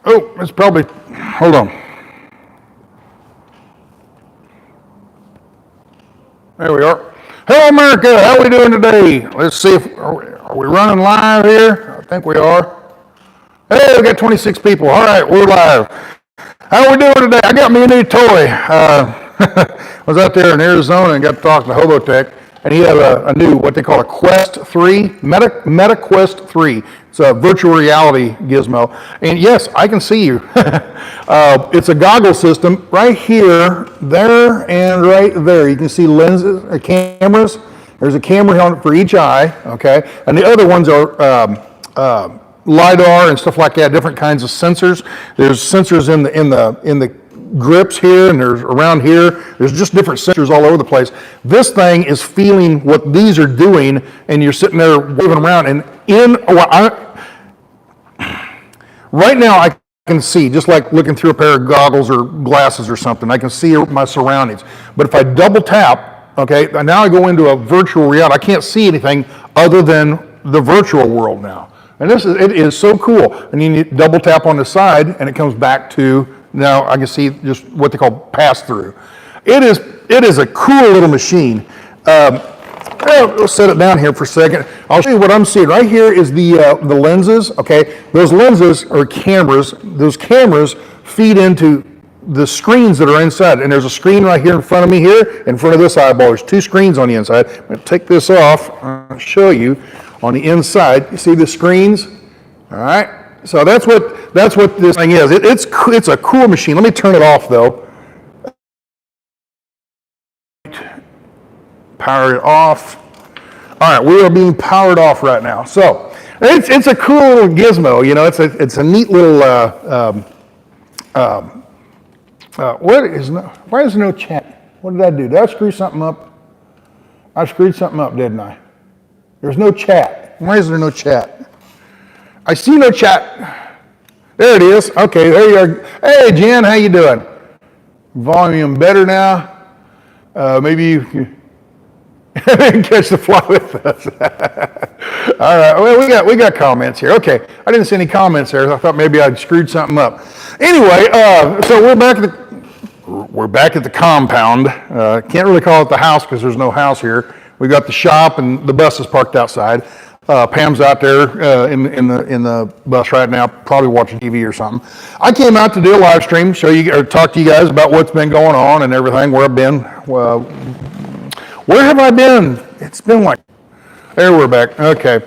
Oh, it's probably, hold on. There we are. Hello, America. How are we doing today? Let's see if, are we running live here? I think we are. Hey, we got 26 people. All right, we're live. How are we doing today? I got me a new toy. I was out there in Arizona and got to talk to Hobotech, and he had a new, what they call a Quest 3, Meta Quest 3. It's a virtual reality gizmo. And yes, I can see you. It's a goggle system right here, there, and right there. You can see lenses, cameras. There's a camera on it for each eye, okay? And the other ones are LiDAR and stuff like that, different kinds of sensors. There's sensors in the grips here, and there's around here. There's just different sensors all over the place. This thing is feeling what these are doing, and you're sitting there waving around. And right now I can see, just like looking through a pair of goggles or glasses or something, I can see my surroundings. But if I double tap, okay, now I go into a virtual reality. I can't see anything other than the virtual world now. And it is so cool. And you double tap on the side, and it comes back to, now I can see just what they call pass through. It is a cool little machine. We'll set it down here for a second. I'll show you what I'm seeing. Right here is the lenses, okay? Those lenses are cameras. Those cameras feed into the screens that are inside. And there's a screen right here in front of me here, in front of this eyeball. There's two screens on the inside. I'm gonna take this off, I'll show you. On the inside, you see the screens? All right, so that's what this thing is. It's a cool machine. Let me turn it off though. Power it off. All right, we are being powered off right now. So it's a cool little gizmo. You know, it's a neat little. Why is there no chat? What did I do? Did I screw something up? I screwed something up, didn't I? There's no chat. Why is there no chat? I see no chat. There it is. Okay, there you are. Hey, Jen, how you doing? Volume better now? Maybe you catch the fly with us. All right. Well, we got comments here. Okay, I didn't see any comments there. I thought maybe I'd screwed something up. Anyway, so we're back at the compound. Can't really call it the house because there's no house here. We got the shop and the bus is parked outside. Pam's out there in the bus right now, probably watching TV or something. I came out to do a live stream, show you or talk to you guys about what's been going on and everything, where I've been. Where have I been? It's been like, there we're back. Okay.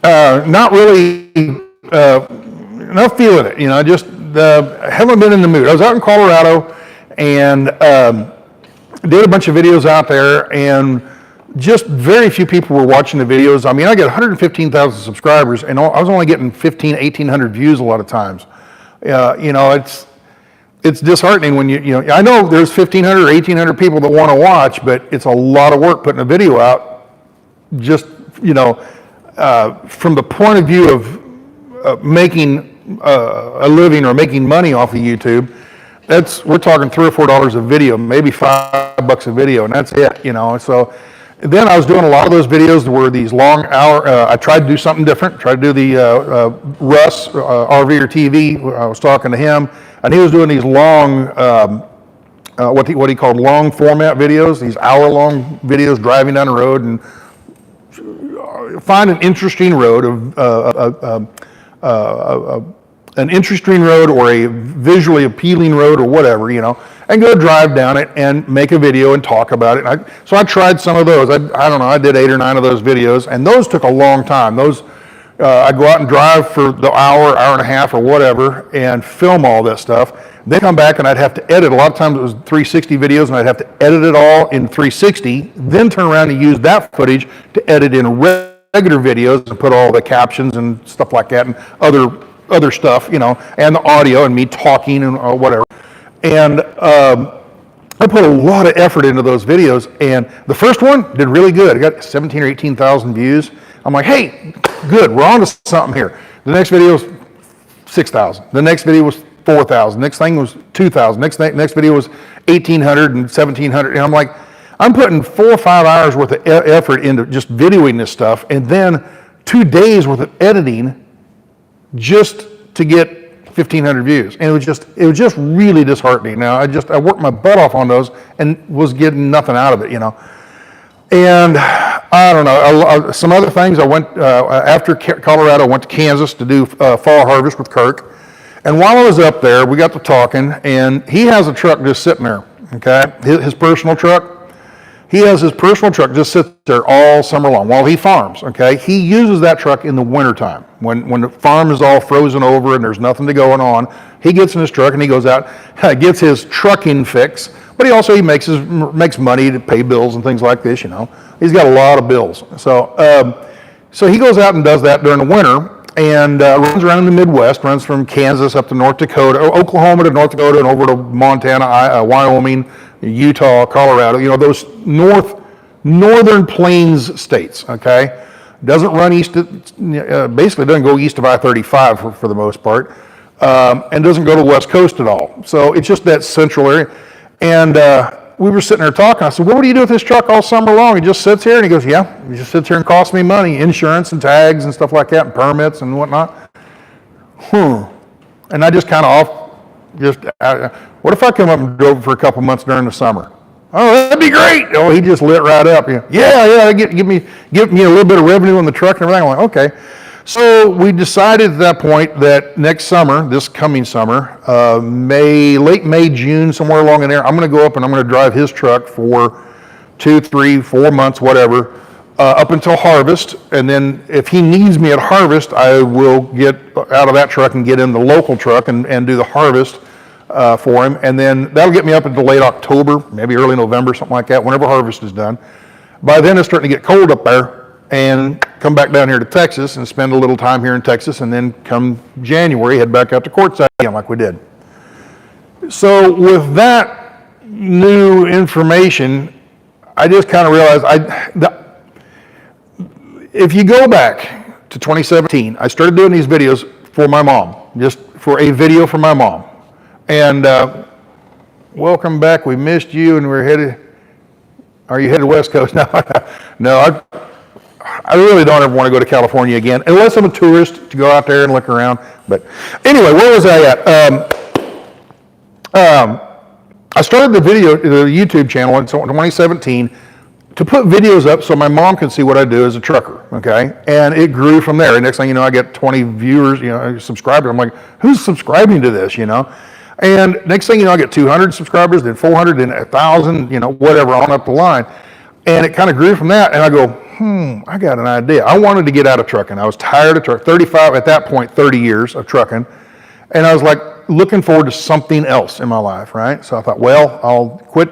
Not really, not feeling it, you know, just haven't been in the mood. I was out in Colorado and did a bunch of videos out there, and just very few people were watching the videos. I mean, I got 115,000 subscribers, and I was only getting 1,800 views a lot of times. You know, it's disheartening when you know, I know there's 1,500 or 1,800 people that want to watch, but it's a lot of work putting a video out. Just, you know, from the point of view of making a living or making money off of YouTube, we're talking $3 or $4 a video, maybe $5 a video, and that's it, you know. So then I was doing a lot of those videos that were these long hour. I tried to do something different. Tried to do the Russ RV or TV. I was talking to him, and he was doing these long, what he called long format videos. These hour-long videos driving down the road and find an interesting road an interesting road or a visually appealing road or whatever, you know, and go drive down it and make a video and talk about it. So I tried some of those. I don't know, I did 8 or 9 of those videos, and those took a long time. Those, I'd go out and drive for the hour and a half or whatever and film all this stuff. Then come back and I'd have to edit. A lot of times it was 360 videos and I'd have to edit it all in 360, then turn around and use that footage to edit in regular videos and put all the captions and stuff like that and other stuff, you know, and the audio and me talking and whatever. And I put a lot of effort into those videos, and the first one did really good. I got 17 or 18,000 views. I'm like, hey, good, we're on to something here. The next video was 6,000. The next video was 4,000. Next thing was 2,000. Next video was 1,800 and 1,700. And I'm like, I'm putting 4 or 5 hours worth of effort into just videoing this stuff, and then 2 days worth of editing just to get 1,500 views. And it was just really disheartening. Now, I worked my butt off on those and was getting nothing out of it, you know. And I don't know, some other things. I went, after Colorado, I went to Kansas to do fall harvest with Kirk. And while I was up there, we got to talking, and he has a truck just sitting there, okay? His personal truck. He has his personal truck just sits there all summer long while he farms, okay? He uses that truck in the wintertime when the farm is all frozen over and there's nothing to going on. He gets in his truck and he goes out, gets his trucking fix, but he makes money to pay bills and things like this, you know. He's got a lot of bills. So he goes out and does that during the winter and runs around in the Midwest, runs from Kansas up to North Dakota, Oklahoma to North Dakota and over to Montana, Wyoming, Utah, Colorado, you know, those northern plains states, okay? Doesn't run basically doesn't go east of I-35 for the most part, and doesn't go to the West Coast at all. So it's just that central area. And we were sitting there talking. I said, well, what do you do with this truck all summer long? He just sits here, and he goes, yeah, he just sits here and costs me money, insurance and tags and stuff like that, and permits and whatnot. And I just kind of what if I come up and drove for a couple months during the summer? Oh, that'd be great. Oh, he just lit right up. Yeah, give me a little bit of revenue on the truck and everything. I'm like, okay. So we decided at that point that next summer, this coming summer, late May, June, somewhere along in there, I'm going to go up and I'm going to drive his truck for 2, 3, 4 months, whatever, up until harvest. And then if he needs me at harvest, I will get out of that truck and get in the local truck and do the harvest for him. And then that'll get me up until late October, maybe early November, something like that, whenever harvest is done. By then it's starting to get cold up there, and come back down here to Texas and spend a little time here in Texas, and then come January, head back out to Quartzsite again like we did. So with that new information, I just kind of realized if you go back to 2017, I started doing these videos for my mom, just for a video for my mom. And welcome back, we missed you, and are you headed West Coast now? No, I really don't ever want to go to California again, unless I'm a tourist to go out there and look around. But anyway, where was I at? I started the YouTube channel in 2017 to put videos up so my mom can see what I do as a trucker, okay? And it grew from there. And next thing you know, I get 20 viewers, subscribers. I'm like, who's subscribing to this, you know? And next thing you know, I get 200 subscribers, then 400, then 1,000, whatever, on up the line. And it kind of grew from that. And I go, I got an idea. I wanted to get out of trucking. I was tired of trucking. 35, at that point, 30 years of trucking. And I was like looking forward to something else in my life, right? So I thought, well, I'll quit.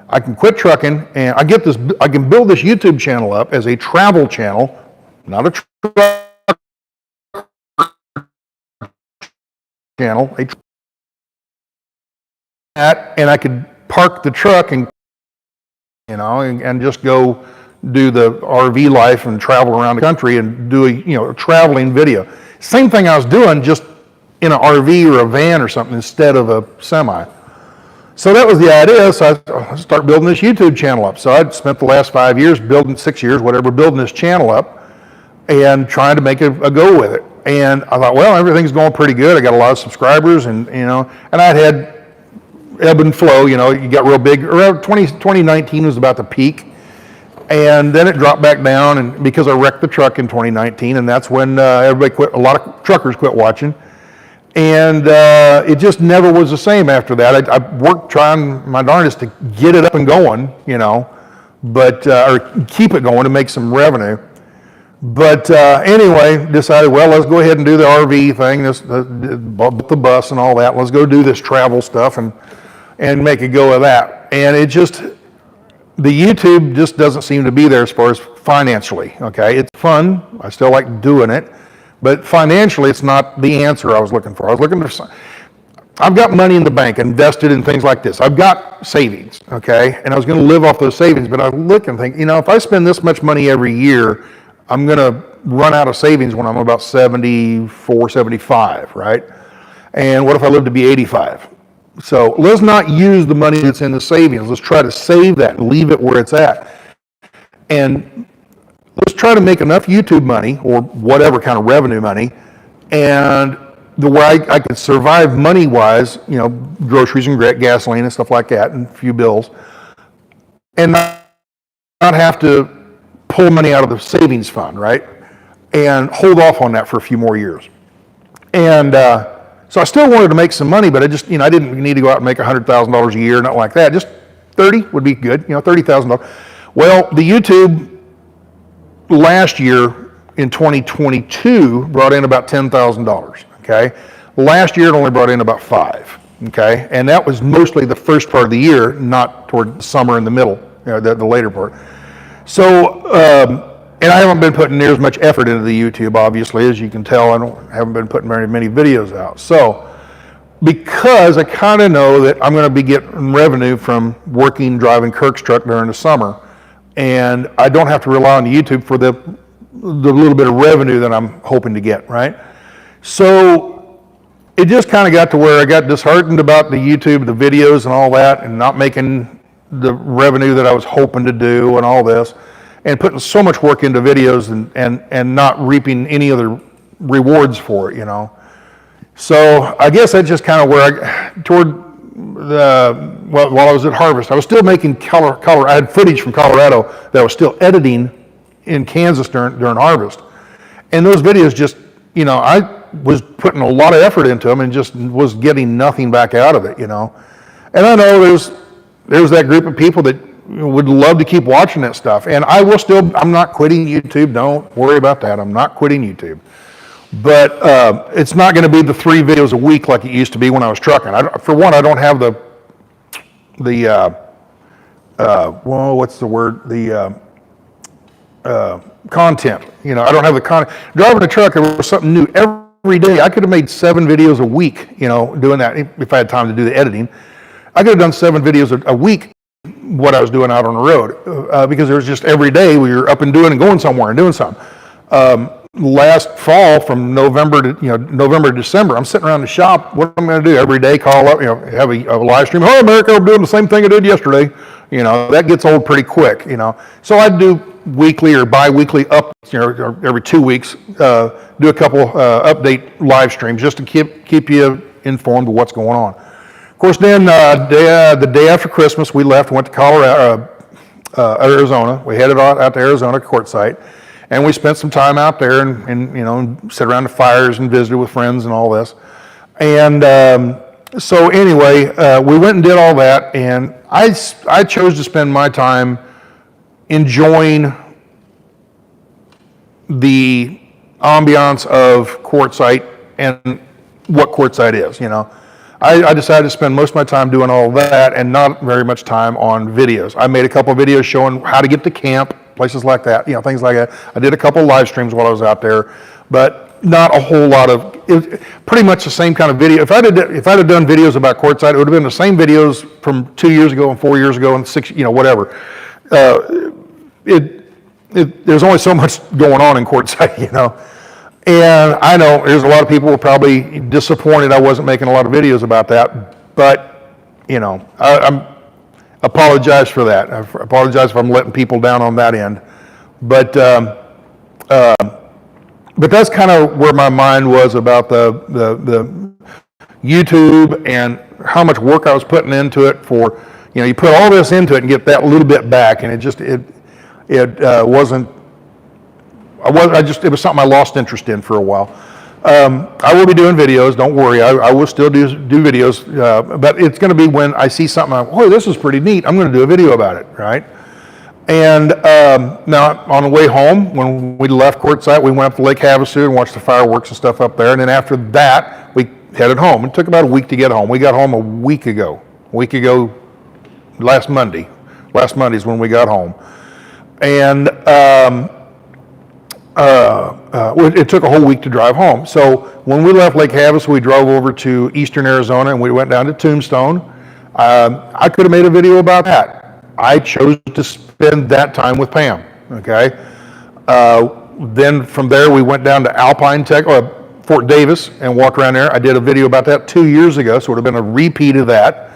I can quit trucking, and I can build this YouTube channel up as a travel channel, not a truck channel, and I could park the truck and just go do the RV life and travel around the country and do a traveling video. Same thing I was doing, just in an RV or a van or something instead of a semi. So that was the idea. So I started building this YouTube channel up. So I'd spent the last 5 years, 6 years, whatever, building this channel up and trying to make a go with it. And I thought, well, everything's going pretty good. I got a lot of subscribers, and I'd had ebb and flow. You got real big. Around 2019 was about the peak, and then it dropped back down. And because I wrecked the truck in 2019, and that's when everybody quit. A lot of truckers quit watching. And it just never was the same after that. I worked trying my darndest to get it up and going, but or keep it going to make some revenue. But anyway, decided, well, let's go ahead and do the RV thing, the bus and all that. Let's go do this travel stuff and make a go of that. And the YouTube just doesn't seem to be there as far as financially, okay? It's fun. I still like doing it. But financially, it's not the answer I was looking for. I've got money in the bank, invested in things like this. I've got savings, okay? And I was going to live off those savings, but I look and think, if I spend this much money every year, I'm going to run out of savings when I'm about 74, 75, right? And what if I live to be 85? So let's not use the money that's in the savings. Let's try to save that and leave it where it's at. And let's try to make enough YouTube money or whatever kind of revenue money and the way I could survive money-wise, you know, groceries and gasoline and stuff like that, and a few bills, and not have to pull money out of the savings fund, right? And hold off on that for a few more years. And so I still wanted to make some money, but I just, you know, I didn't need to go out and make $100,000 a year, not like that. Just 30 would be good, you know, $30,000. Well, the YouTube last year in 2022 brought in about $10,000, okay? Last year it only brought in about $5,000, okay? And that was mostly the first part of the year, not toward the summer in the middle, you know, the later part. So, and I haven't been putting near as much effort into the YouTube, obviously, as you can tell. I haven't been putting very many videos out. So, because I kind of know that I'm going to be getting revenue from working, driving Kirk's truck during the summer, and I don't have to rely on the YouTube for the little bit of revenue that I'm hoping to get, right? So, it just kind of got to where I got disheartened about the YouTube, the videos and all that, and not making the revenue that I was hoping to do and all this, and putting so much work into videos and not reaping any other rewards for it, you know. So I guess that's just kind of where while I was at Harvest, I was still making I had footage from Colorado that I was still editing in Kansas during Harvest. And those videos just, you know, I was putting a lot of effort into them and just was getting nothing back out of it, you know. And I know there's that group of people that would love to keep watching that stuff. And I will still, I'm not quitting YouTube. Don't worry about that. I'm not quitting YouTube. But it's not going to be the 3 videos a week like it used to be when I was trucking. For one, I don't have what's the word? Content. You know, I don't have the content. Driving a truck, there was something new every day. I could have made 7 videos a week, you know, doing that if I had time to do the editing. I could have done 7 videos a week, what I was doing out on the road, because there was just every day we were up and doing and going somewhere and doing something. Last fall, from November to December, I'm sitting around the shop. What am I going to do? Every day, call up, you know, have a live stream. Oh, America, I'm doing the same thing I did yesterday. You know, that gets old pretty quick. You know, so I'd do weekly or bi-weekly you know, or every 2 weeks, do a couple update live streams just to keep you informed of what's going on. Of course, then the day after Christmas, we left, went to Arizona. We headed out to Arizona quartzsite, and we spent some time out there and you know, sat around the fires and visited with friends and all this. And so anyway, we went and did all that, and I chose to spend my time enjoying the ambiance of quartzsite and what quartzsite is, you know. I decided to spend most of my time doing all that and not very much time on videos. I made a couple of videos showing how to get to camp, places like that, you know, things like that. I did a couple of live streams while I was out there, but not a whole lot of, pretty much the same kind of video. If I'd have done videos about quartzsite, it would have been the same videos from 2 years ago and 4 years ago and 6, you know, whatever. There's only so much going on in quartzsite, you know. And I know there's a lot of people who were probably disappointed I wasn't making a lot of videos about that, but, you know, I apologize for that. I apologize if I'm letting people down on that end. But that's kind of where my mind was about the YouTube and how much work I was putting into it for, you know, you put all this into it and get that little bit back, and it wasn't, it was something I lost interest in for a while. I will be doing videos, don't worry. I will still do videos, but it's going to be when I see something, oh, this is pretty neat, I'm going to do a video about it, right? And now on the way home, when we left quartzsite, we went up to Lake Havasu and watched the fireworks and stuff up there. And then after that, we headed home. It took about a week to get home. We got home a week ago, last Monday. Last Monday is when we got home. And it took a whole week to drive home. So when we left Lake Havasu, we drove over to eastern Arizona and we went down to Tombstone. I could have made a video about that. I chose to spend that time with Pam, okay? Then from there, we went down to Fort Davis and walked around there. I did a video about that 2 years ago, so it would have been a repeat of that.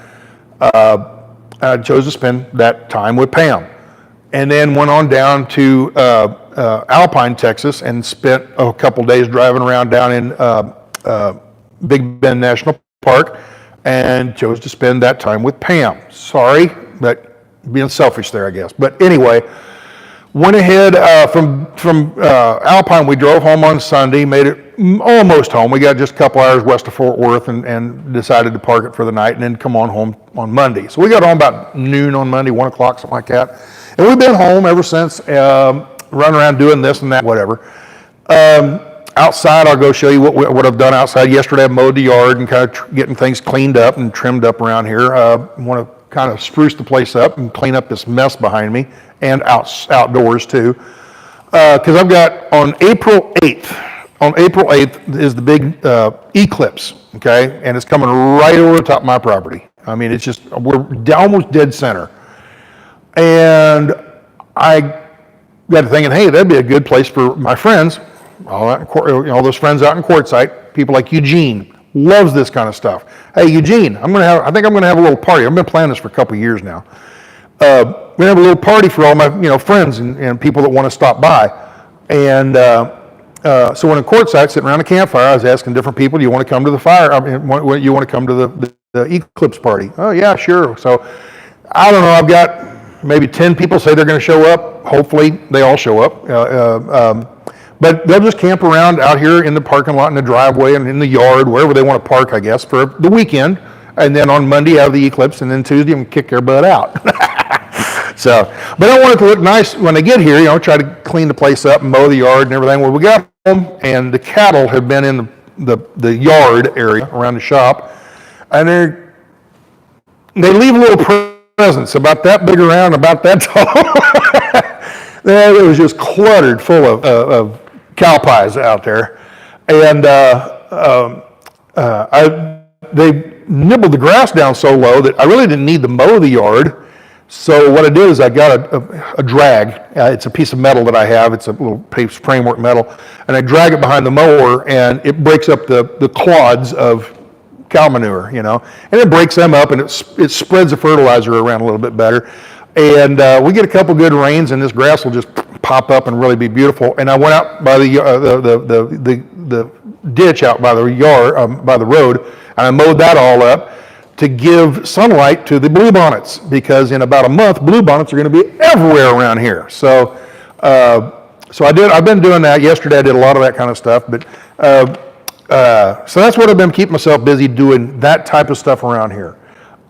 I chose to spend that time with Pam. And then went on down to Alpine, Texas, and spent a couple days driving around down in Big Bend National Park and chose to spend that time with Pam. Sorry, but being selfish there, I guess. But anyway, went ahead from Alpine. We drove home on Sunday, made it almost home. We got just a couple hours west of Fort Worth and decided to park it for the night and then come on home on Monday. So we got home about noon on Monday, 1 o'clock, something like that. And we've been home ever since, running around doing this and that, whatever. Outside, I'll go show you what I've done outside. Yesterday I mowed the yard and kind of getting things cleaned up and trimmed up around here. Want to kind of spruce the place up and clean up this mess behind me and outdoors too. Because I've got on April 8th is the big eclipse, okay? And it's coming right over the top of my property. I mean, it's just, we're almost dead center. And I got to thinking, hey, that'd be a good place for my friends, all those friends out in Quartzsite, people like Eugene, loves this kind of stuff. Hey, Eugene, I think I'm gonna have a little party. I've been planning this for a couple of years now. We're gonna have a little party for all my friends and people that want to stop by. And so when in Quartzsite, sitting around a campfire, I was asking different people, do you want to come to the fire? I mean, you want to come to the eclipse party? Oh yeah, sure. So I don't know, I've got maybe 10 people say they're gonna show up. Hopefully they all show up. But they'll just camp around out here in the parking lot, in the driveway, and in the yard, wherever they want to park, I guess, for the weekend. And then on Monday, have the eclipse, and then Tuesday, I'm kick their butt out. So, but I want it to look nice when they get here, try to clean the place up and mow the yard and everything. Well, we got home, and the cattle have been in the yard area around the shop, and they leave little presents about that big around, about that tall. It was just cluttered full of cow pies out there, and they nibbled the grass down so low that I really didn't need to mow the yard. So what I did is I got a drag. It's a piece of metal that I have. It's a little framework metal, and I drag it behind the mower, and it breaks up the clods of cow manure, and it breaks them up, and it spreads the fertilizer around a little bit better. And we get a couple good rains, and this grass will just pop up and really be beautiful. And I went out by the ditch out by the yard, by the road, and I mowed that all up to give sunlight to the bluebonnets, because in about a month, bluebonnets are going to be everywhere around here. So, I've been doing that. Yesterday I did a lot of that kind of stuff, but so that's what I've been keeping myself busy doing, that type of stuff around here.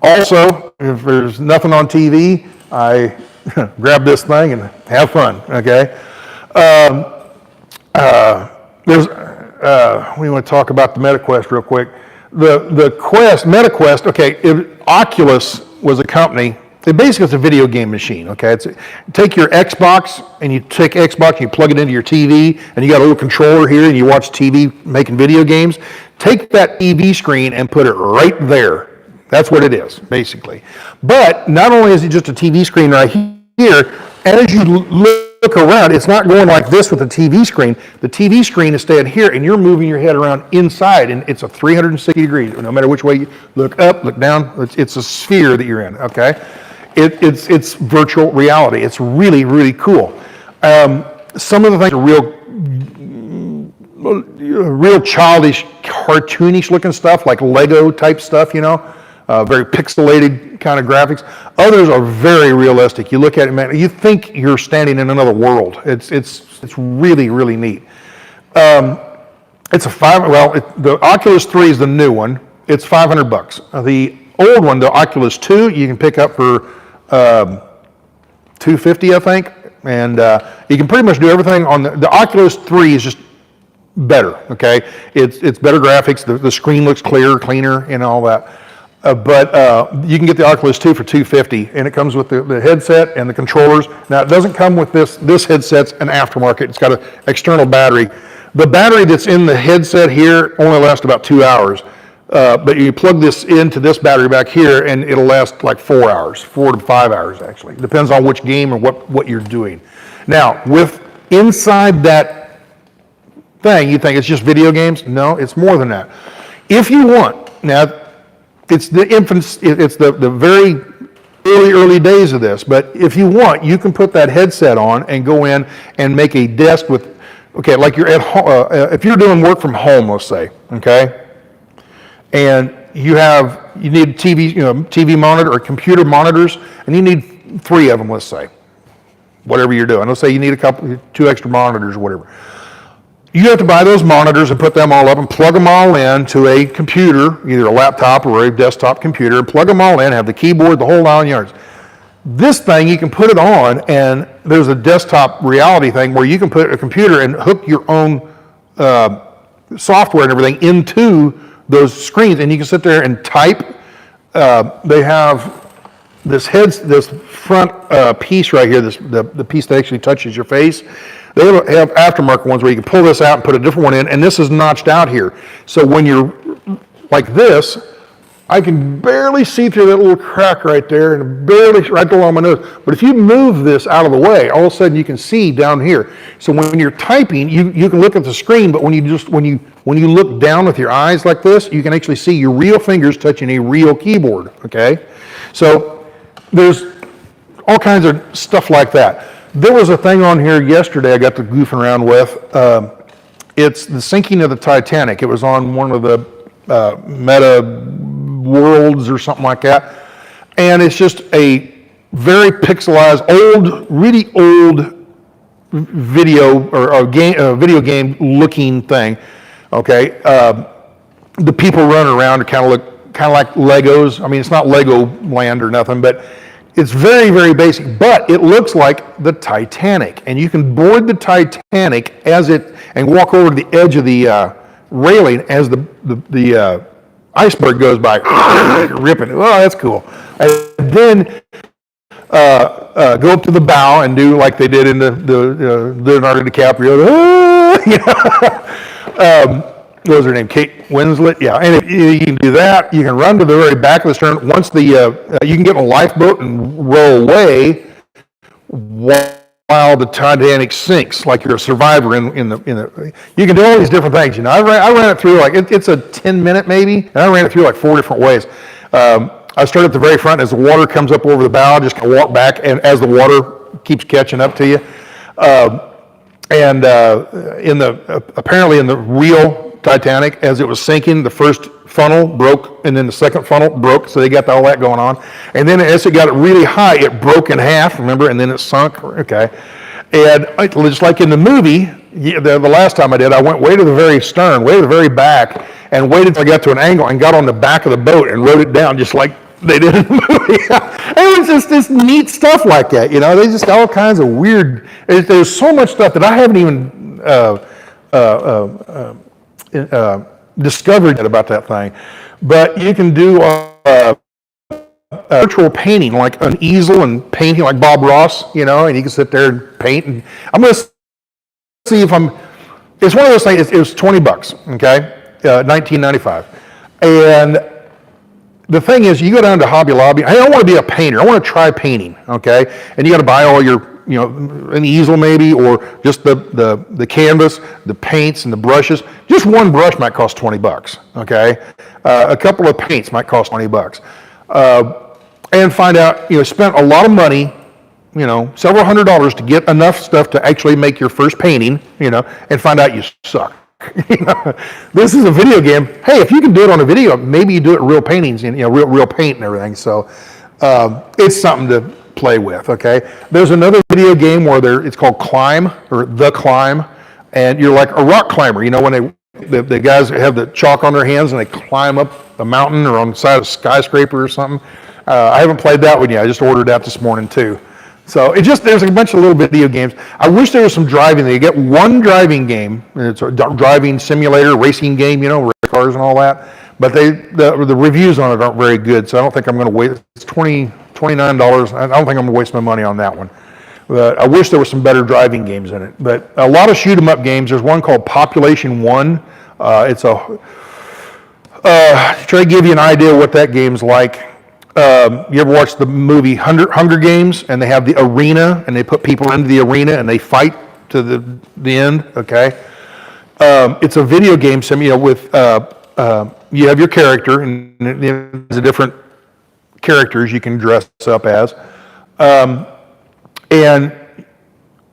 Also, if there's nothing on TV, I grab this thing and have fun, okay? We want to talk about the MetaQuest real quick. The MetaQuest, okay, Oculus was a company. Basically, it's a video game machine, okay? Take your Xbox, and you take Xbox and you plug it into your TV, and you got a little controller here, and you watch TV making video games. Take that TV screen and put it right there. That's what it is, basically. But not only is it just a TV screen right here, as you look around, it's not going like this with the TV screen. The TV screen is staying here, and you're moving your head around inside, and it's a 360 degrees. No matter which way you look up, look down, it's a sphere that you're in, okay? It's virtual reality. It's really, really cool. Some of the things are real childish, cartoonish looking stuff, like Lego type stuff, very pixelated kind of graphics. Others are very realistic. You look at it, man, you think you're standing in another world. It's really, really neat. The Oculus 3 is the new one. It's $500. The old one, the Oculus 2, you can pick up for $250, I think. And you can pretty much do everything on the Oculus 3 is just better, okay? It's better graphics. The screen looks clearer, cleaner, and all that. But you can get the Oculus 2 for $250, and it comes with the headset and the controllers. Now, it doesn't come with this headset's an aftermarket. It's got an external battery. The battery that's in the headset here only lasts about 2 hours. But you plug this into this battery back here, and it'll last like 4 hours, 4 to 5 hours, actually. Depends on which game or what you're doing. Now, with inside that thing, you think it's just video games? No, it's more than that. If you want, now, it's the very early days of this, but if you want, you can put that headset on and go in and make a desk with, okay, like you're at home, if you're doing work from home, let's say, okay? and you need TV, TV monitor or computer monitors, and you need 3 of them, let's say, whatever you're doing. Let's say you need 2 extra monitors or whatever. You have to buy those monitors and put them all up and plug them all into a computer, either a laptop or a desktop computer, and plug them all in, have the keyboard, the whole 9 yards. This thing, you can put it on, and there's a desktop reality thing where you can put a computer and hook your own software and everything into those screens, and you can sit there and type. They have this front piece right here, the piece that actually touches your face. They have aftermarket ones where you can pull this out and put a different one in, and this is notched out here. So when you're like this, I can barely see through that little crack right there, and barely right along my nose. But if you move this out of the way, all of a sudden you can see down here. So when you're typing, you can look at the screen, but when you look down with your eyes like this, you can actually see your real fingers touching a real keyboard. Okay, so there's all kinds of stuff like that. There was a thing on here yesterday I got to goofing around with. It's the sinking of the Titanic. It was on one of the Meta Worlds or something like that. And it's just a very pixelized, really old video or video game looking thing. Okay. The people running around kind of like Legos. I mean, it's not Lego land or nothing, but it's very, very basic, but it looks like the Titanic, and you can board the Titanic and walk over to the edge of the railing as the iceberg goes by, ripping. Oh, that's cool. And then go up to the bow and do like they did in the Leonardo DiCaprio. What was her name? Kate Winslet? Yeah, and you can do that. You can run to the very back of the stern. Once you can get in a lifeboat and row away while the Titanic sinks, like you're a survivor in the. You can do all these different things. I ran it through it's a 10-minute maybe, and I ran it through like 4 different ways. I started at the very front as the water comes up over the bow, just kind of walk back, and as the water keeps catching up to you, apparently in the real Titanic, as it was sinking, the first funnel broke, and then the second funnel broke, so they got all that going on. And then as it got really high, it broke in half, remember, and then it sunk, okay. And just like in the movie, the last time I did, I went way to the very stern, way to the very back, and waited until I got to an angle and got on the back of the boat and rode it down just like they did in the movie. It was just this neat stuff like that, They just all kinds of weird, there's so much stuff that I haven't even discovered about that thing, but you can do virtual painting, like an easel and painting, like Bob Ross, and you can sit there and paint. And I'm going to see if it's one of those things. It was $20, okay, $19.95, and the thing is, you go down to Hobby Lobby. Hey, I want to be a painter. I want to try painting, okay, and you got to buy all your an easel maybe, or just the canvas, the paints and the brushes. Just one brush might cost $20, okay? A couple of paints might cost $20. And find out, spent a lot of money, several $100s to get enough stuff to actually make your first painting, and find out you suck. This is a video game. Hey, if you can do it on a video, maybe you do it real paintings and, real paint and everything. So it's something to play with, okay? There's another video game where it's called Climb, or The Climb, and you're like a rock climber. When the guys have the chalk on their hands and they climb up a mountain or on the side of a skyscraper or something. I haven't played that one yet. I just ordered that this morning too. So there's a bunch of little video games. I wish there was some driving. You get one driving game. It's a driving simulator, racing game, race cars and all that. But the reviews on it aren't very good, so I don't think I'm going to wait. It's $29. I don't think I'm going to waste my money on that one. But I wish there were some better driving games in it. But a lot of shoot 'em up games. There's one called Population 1. It's to try to give you an idea what that game's like. You ever watch the movie Hunger Games, and they have the arena, and they put people into the arena, and they fight to the end, okay? It's a video game with, you have your character, and there's different characters you can dress up as. And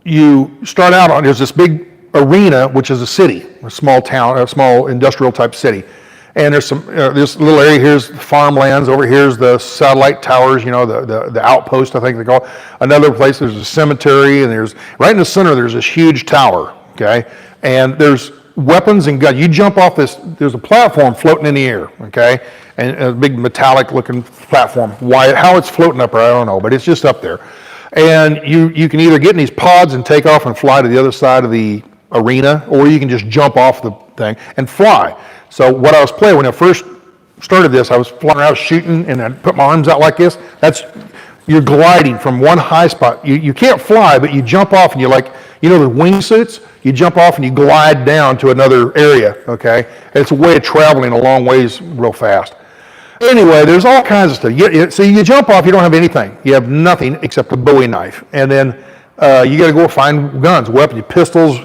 you start out there's this big arena, which is a city, a small town, a small industrial type city. And there's some, this little area here's farmlands. Over here's the satellite towers, you know, the outpost, I think they call it. Another place, there's a cemetery, and there's, right in the center, there's this huge tower, okay? And there's weapons and guns. You jump off this, there's a platform floating in the air, okay? And a big metallic looking platform. Why, how it's floating up there, I don't know, but it's just up there. And you can either get in these pods and take off and fly to the other side of the arena, or you can just jump off the thing and fly. So what I was playing, when I first started this, I was flying around shooting, and I put my arms out like this. That's, you're gliding from one high spot. You can't fly, but you jump off and you're like, you know the wingsuits? You jump off and you glide down to another area, okay? And it's a way of traveling a long ways real fast. Anyway, there's all kinds of stuff. So you jump off, you don't have anything. You have nothing except a Bowie knife. And then you got to go find guns, weapons, pistols,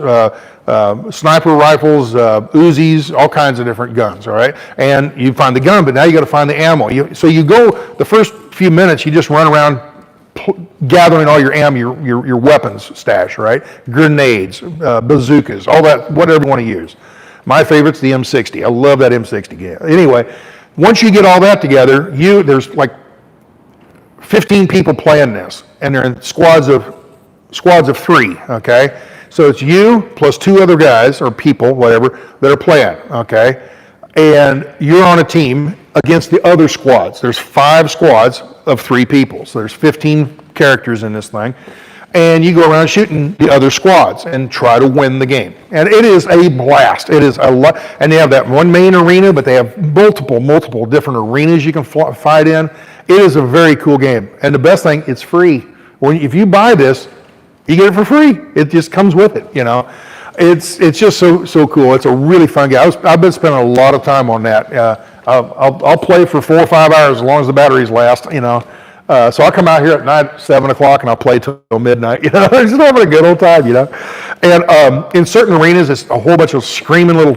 sniper rifles, Uzis, all kinds of different guns, all right? And you find the gun, but now you got to find the ammo. So you go, the first few minutes, you just run around gathering all your ammo, your weapons stash, right? Grenades, bazookas, all that, whatever you want to use. My favorite's the M60. I love that M60 game. Anyway, once you get all that together, there's like 15 people playing this, and they're in squads of 3, okay? So it's you plus 2 other guys, or people, whatever, that are playing, okay? And you're on a team against the other squads. There's 5 squads of 3 people, so there's 15 characters in this thing. And you go around shooting the other squads and try to win the game. And it is a blast. It is a lot. And they have that one main arena, but they have multiple different arenas you can fight in. It is a very cool game. And the best thing, it's free. If you buy this, you get it for free. It just comes with it, you know. It's just so cool. It's a really fun game. I've been spending a lot of time on that. I'll play for 4 or 5 hours as long as the batteries last, you know. So I'll come out here at night, 7 o'clock, and I'll play till midnight, you know. Just having a good old time, you know. And in certain arenas, it's a whole bunch of screaming little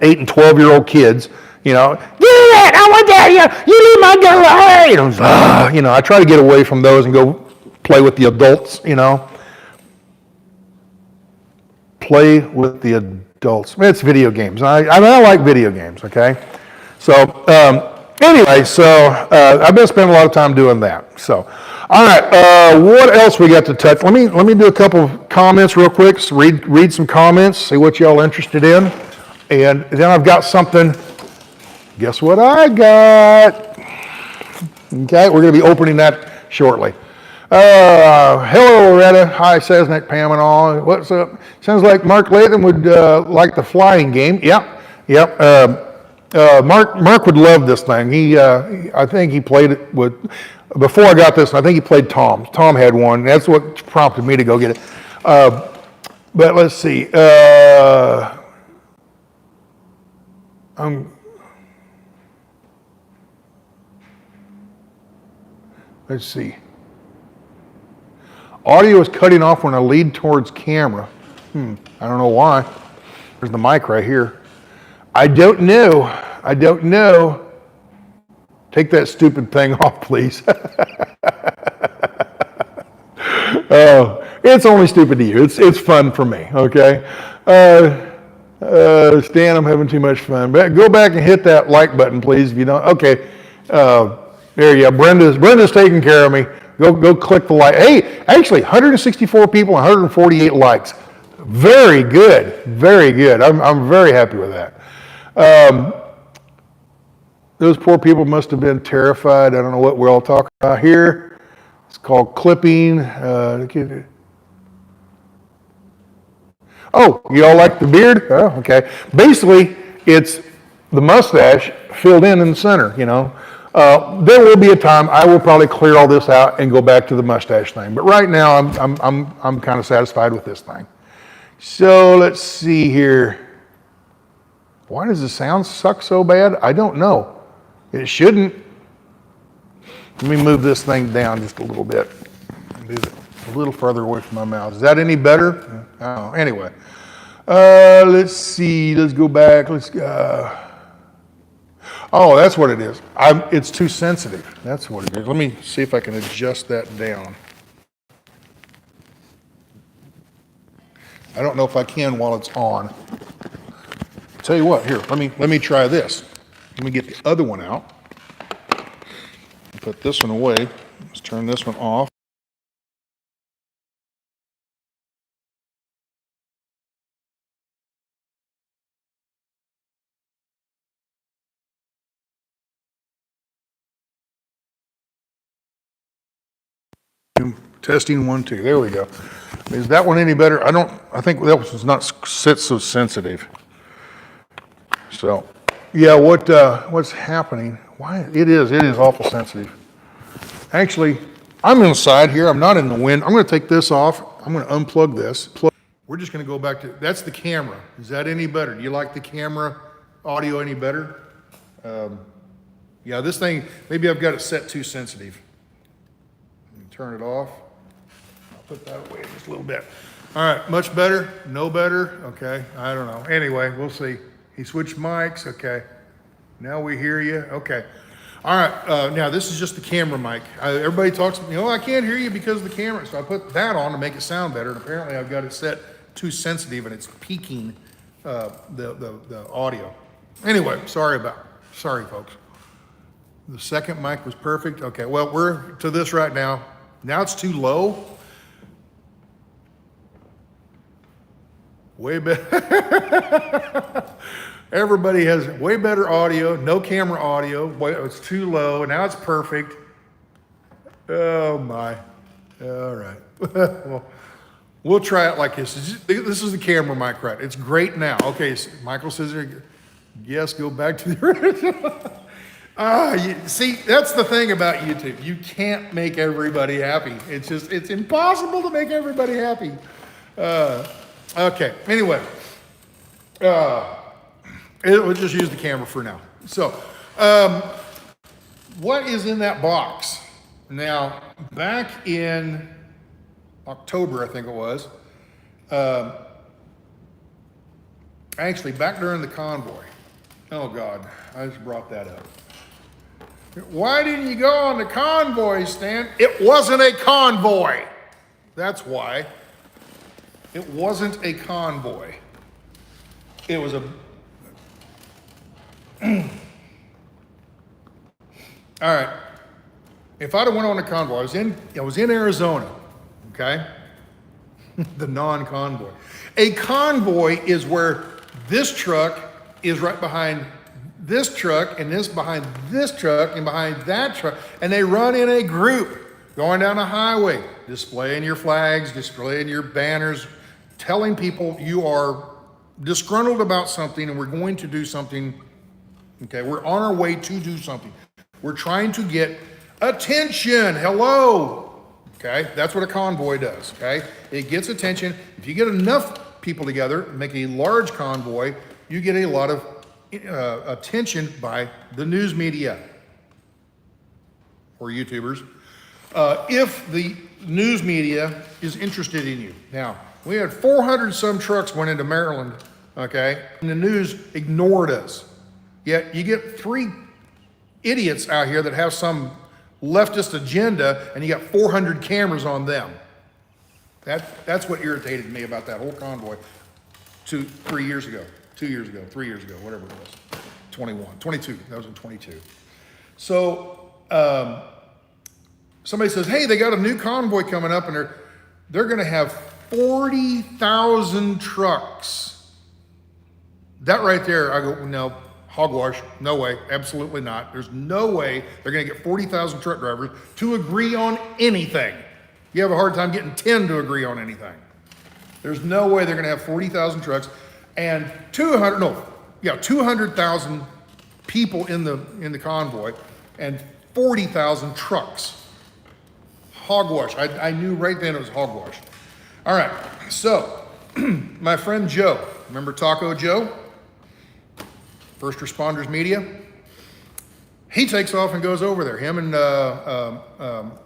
8 and 12-year-old kids, you know. Get it! I want that! You leave my gun away! You know, I try to get away from those and go play with the adults, you know. Play with the adults. It's video games. I like video games, okay? So, anyway, I've been spending a lot of time doing that. So, all right, what else we got to touch? Let me do a couple of comments real quick. So read some comments, see what y'all are interested in. And then I've got something. Guess what I got? Okay, we're going to be opening that shortly. Hello, Loretta. Hi, Sasnak, Pam, and all. What's up? Sounds like Mark Latham would like the flying game. Yep. Mark would love this thing. I think he played it with, before I got this, I think he played Tom. Tom had one. That's what prompted me to go get it. But let's see. Let's see. Audio is cutting off when I lead towards camera. I don't know why. There's the mic right here. I don't know. Take that stupid thing off, please. It's only stupid to you. It's fun for me, okay? Stan, I'm having too much fun. Go back and hit that like button, please, if you don't. Okay. There you go. Brenda's taking care of me. Go click the like. Hey, actually, 164 people, 148 likes. Very good. I'm very happy with that. Those poor people must have been terrified. I don't know what we're all talking about here. It's called clipping. Oh, you all like the beard? Oh, okay. Basically, it's the mustache filled in the center, you know. There will be a time I will probably clear all this out and go back to the mustache thing. But right now, I'm kind of satisfied with this thing. So let's see here. Why does the sound suck so bad? I don't know. It shouldn't. Let me move this thing down just a little bit. Move it a little further away from my mouth. Is that any better? Oh, anyway. Let's see. Let's go back. Oh, that's what it is. It's too sensitive. That's what it is. Let me see if I can adjust that down. I don't know if I can while it's on. Tell you what, here, let me try this. Let me get the other one out. Put this one away. Let's turn this one off. Testing 1, 2. There we go. Is that one any better? I think that was not sit so sensitive. So, yeah, what's happening? Why it is awful sensitive. Actually, I'm inside here. I'm not in the wind. I'm going to take this off. I'm going to unplug this. We're just going to go back to, that's the camera. Is that any better? Do you like the camera audio any better? Yeah, this thing, maybe I've got it set too sensitive. Turn it off. I'll put that away just a little bit. All right, much better? No better? Okay, I don't know. Anyway, we'll see. He switched mics, okay. Now we hear you, okay. All right, now this is just the camera mic. Everybody talks, I can't hear you because of the camera. So I put that on to make it sound better. And apparently I've got it set too sensitive and it's peaking the audio. Anyway, sorry folks. The second mic was perfect. Okay, well, we're to this right now. Now it's too low. Way better. Everybody has way better audio, no camera audio. It's too low. Now it's perfect. Oh my. All right. Well, we'll try it like this. This is the camera mic, right? It's great now. Okay, so Michael says, yes, go back to the original. See, that's the thing about YouTube. You can't make everybody happy. It's impossible to make everybody happy. Okay, anyway. We'll just use the camera for now. So, what is in that box? Now, back in October, I think it was, actually, back during the convoy. Oh God, I just brought that up. Why didn't you go on the convoy, Stan? It wasn't a convoy. That's why. It wasn't a convoy. It was a... All right. If I'd have went on a convoy, I was in Arizona, okay? The non-convoy. A convoy is where this truck is right behind this truck, and this behind this truck, and behind that truck, and they run in a group going down a highway, displaying your flags, displaying your banners, telling people you are disgruntled about something and we're going to do something. Okay, we're on our way to do something. We're trying to get attention. Hello. Okay, that's what a convoy does. Okay, it gets attention. If you get enough people together, make a large convoy, you get a lot of attention by the news media or YouTubers. If the news media is interested in you. Now, we had 400 some trucks went into Maryland, okay, and the news ignored us. Yet you get 3 idiots out here that have some leftist agenda, and you got 400 cameras on them. That's what irritated me about that whole convoy 3 years ago, 2 years ago, 3 years ago, whatever it was, 22, that was in 22. So somebody says, hey, they got a new convoy coming up, and they're gonna have 40,000 trucks. That right there, I go, no, hogwash, no way, absolutely not. There's no way they're gonna get 40,000 truck drivers to agree on anything. You have a hard time getting 10 to agree on anything. There's no way they're gonna have 40,000 trucks and 200,000 people in the convoy and 40,000 trucks. Hogwash, I knew right then it was hogwash. All right, so my friend Joe, remember Taco Joe? First Responders Media. He takes off and goes over there. Him and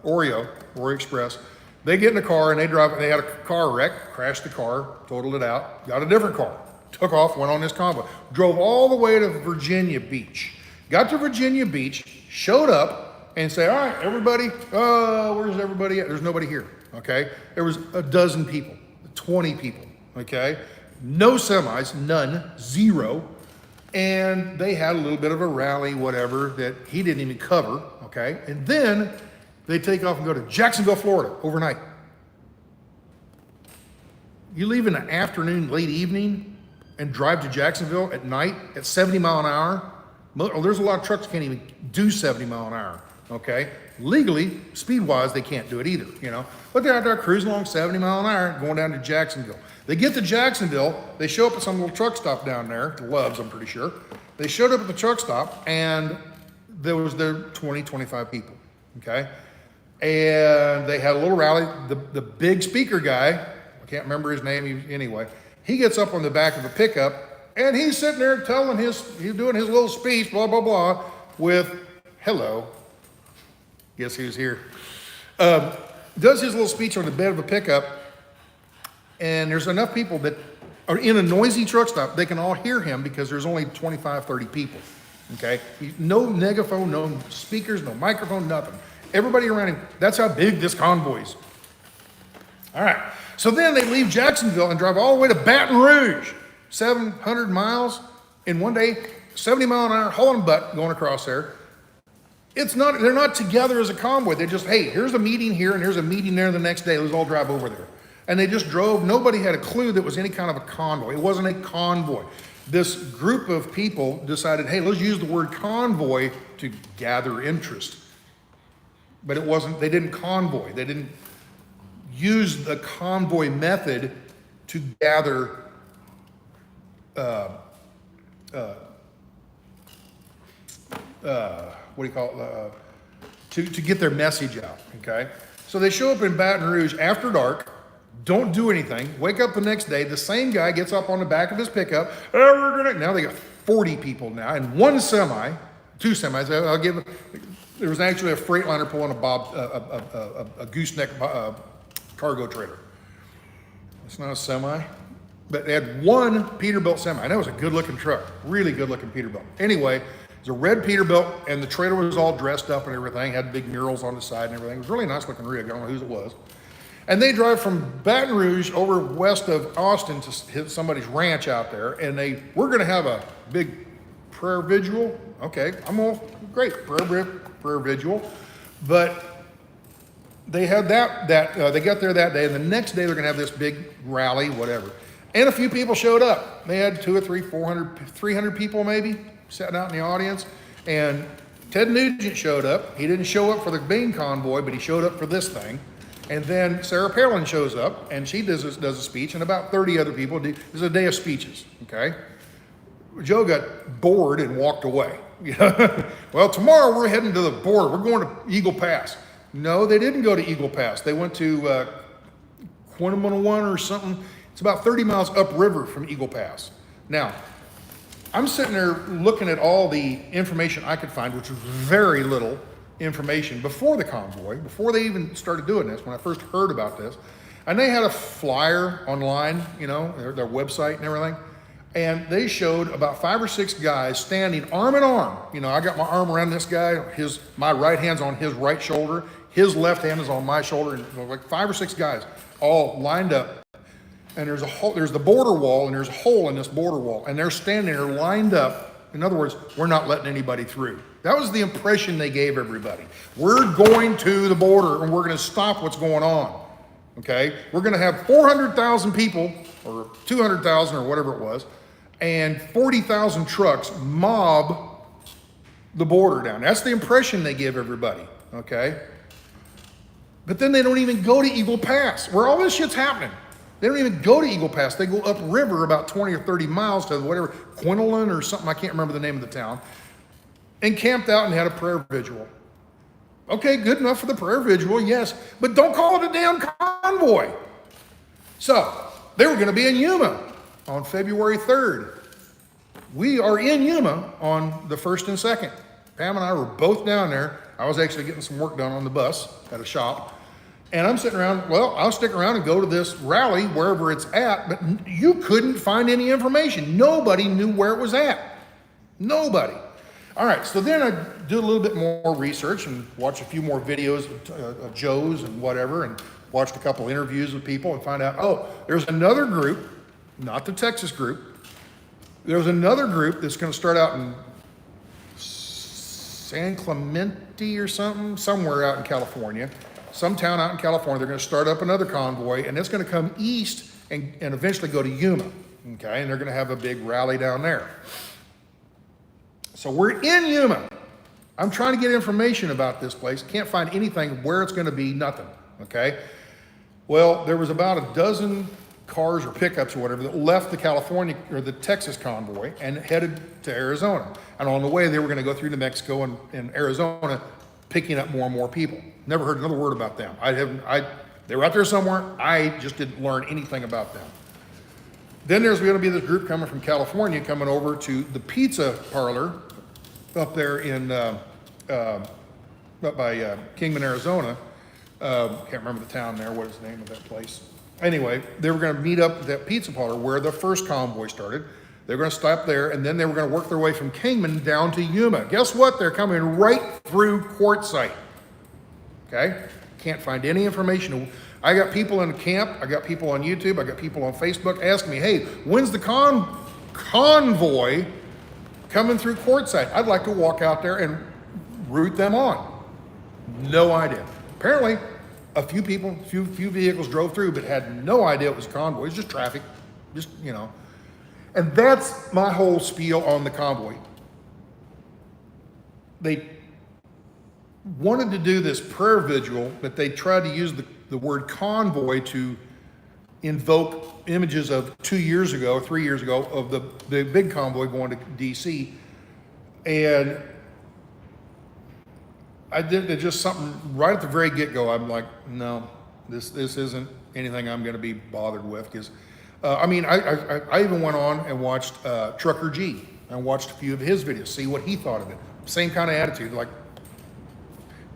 Oreo Express, they get in a car and they drive. They had a car wreck, crashed the car, totaled it out, got a different car, took off, went on this convoy, drove all the way to Virginia Beach. Got to Virginia Beach, showed up, and say, all right, everybody, where's everybody at? There's nobody here, okay? There was a dozen people, 20 people, okay? No semis, none, zero. And they had a little bit of a rally, whatever, that he didn't even cover, okay? And then they take off and go to Jacksonville, Florida, overnight. You leave in the afternoon, late evening, and drive to Jacksonville at night at 70 mile an hour. There's a lot of trucks that can't even do 70 mile an hour, okay? Legally, speed-wise, they can't do it either, you know? But they're out there cruising along 70 mile an hour, going down to Jacksonville. They get to Jacksonville, they show up at some little truck stop down there, Love's, I'm pretty sure. They showed up at the truck stop, and there was 20, 25 people, okay? And they had a little rally. The big speaker guy, I can't remember his name anyway, he gets up on the back of a pickup, and he's sitting there telling he's doing his little speech, blah, blah, blah, with, hello, guess who's here? Does his little speech on the bed of a pickup, and there's enough people that are in a noisy truck stop, they can all hear him because there's only 25, 30 people, okay? No megaphone, no speakers, no microphone, nothing. Everybody around him, that's how big this convoy is. All right, so then they leave Jacksonville and drive all the way to Baton Rouge, 700 miles in one day, 70 mile an hour, hauling butt going across there. They're not together as a convoy. They just, hey, here's a meeting here and here's a meeting there the next day. Let's all drive over there. And they just drove. Nobody had a clue that was any kind of a convoy. It wasn't a convoy. This group of people decided, hey, let's use the word convoy to gather interest. But it wasn't, they didn't convoy. They didn't use the convoy method to gather what do you call it? To get their message out, okay? So they show up in Baton Rouge after dark, don't do anything, wake up the next day, the same guy gets up on the back of his pickup, now they got 40 people now, and one semi, two semis, there was actually a Freightliner pulling a gooseneck cargo trailer. It's not a semi, but they had one Peterbilt semi, and that was a good looking truck, really good looking Peterbilt. Anyway, it was a red Peterbilt, and the trailer was all dressed up and everything, had big murals on the side and everything. It was really nice looking rig, I don't know whose it was. And they drive from Baton Rouge over west of Austin to hit somebody's ranch out there, and we're gonna have a big prayer vigil. Okay, I'm all great, prayer vigil. But they had they got there that day, and the next day they're gonna have this big rally, whatever. And a few people showed up. They had 200 or 300 people maybe sitting out in the audience. And Ted Nugent showed up. He didn't show up for the main convoy, but he showed up for this thing. And then Sarah Palin shows up, and she does a speech, and about 30 other people do. There's a day of speeches, okay? Joe got bored and walked away. Well, tomorrow we're heading to the border. We're going to Eagle Pass. No, they didn't go to Eagle Pass. They went to Quinamanawan or something. It's about 30 miles upriver from Eagle Pass. Now, I'm sitting there looking at all the information I could find, which was very little information before the convoy, before they even started doing this, when I first heard about this. And they had a flyer online, their website and everything. And they showed about 5 or 6 guys standing arm in arm. I got my arm around this guy, my right hand's on his right shoulder, his left hand is on my shoulder, and like 5 or 6 guys all lined up. And there's the border wall, and there's a hole in this border wall, and they're standing there lined up. In other words, we're not letting anybody through. That was the impression they gave everybody. We're going to the border, and we're going to stop what's going on, okay? We're going to have 400,000 people, or 200,000, or whatever it was, and 40,000 trucks mob the border down. That's the impression they give everybody, okay? But then they don't even go to Eagle Pass, where all this shit's happening. They don't even go to Eagle Pass. They go upriver about 20 or 30 miles to whatever, Quinlan or something, I can't remember the name of the town, and camped out and had a prayer vigil. Okay, good enough for the prayer vigil, yes, but don't call it a damn convoy. So, they were gonna be in Yuma on February 3rd. We are in Yuma on the 1st and 2nd. Pam and I were both down there. I was actually getting some work done on the bus at a shop. And I'm sitting around, well, I'll stick around and go to this rally wherever it's at, but you couldn't find any information. Nobody knew where it was at. Nobody. All right, so then I do a little bit more research and watch a few more videos of Joe's and whatever, and watched a couple interviews with people and find out, oh, there's another group, not the Texas group, There's another group that's going to start out in San Clemente or something, somewhere out in California, some town out in California. They're going to start up another convoy, and it's going to come east and eventually go to Yuma, okay? And they're going to have a big rally down there. So we're in Yuma. I'm trying to get information about this place. Can't find anything where it's going to be, nothing, okay? Well, there was about a dozen cars or pickups or whatever that left the California or the Texas convoy and headed to Arizona. And on the way, they were going to go through New Mexico and Arizona, picking up more and more people. Never heard another word about them. They were out there somewhere. I just didn't learn anything about them. Then there's going to be this group coming from California coming over to the pizza parlor up there in up by Kingman, Arizona. Can't remember the town there. What is the name of that place? Anyway, they were going to meet up at that pizza parlor where the first convoy started. They were going to stop there, and then they were going to work their way from Kingman down to Yuma. Guess what? They're coming right through Quartzsite. Okay? Can't find any information. I got people in the camp. I got people on YouTube. I got people on Facebook asking me, hey, when's the convoy coming through Quartzsite? I'd like to walk out there and route them on. No idea. Apparently, a few people, few vehicles drove through, but had no idea it was a convoy. It's just traffic, just, you know. And that's my whole spiel on the convoy. They wanted to do this prayer vigil, but they tried to use the word convoy to invoke images of 2 years ago, 3 years ago, of the big convoy going to DC. And I did just something right at the very get-go. I'm like, no, this isn't anything I'm going to be bothered with. Because, I mean, I even went on and watched Trucker G. I watched a few of his videos, see what he thought of it. Same kind of attitude, like,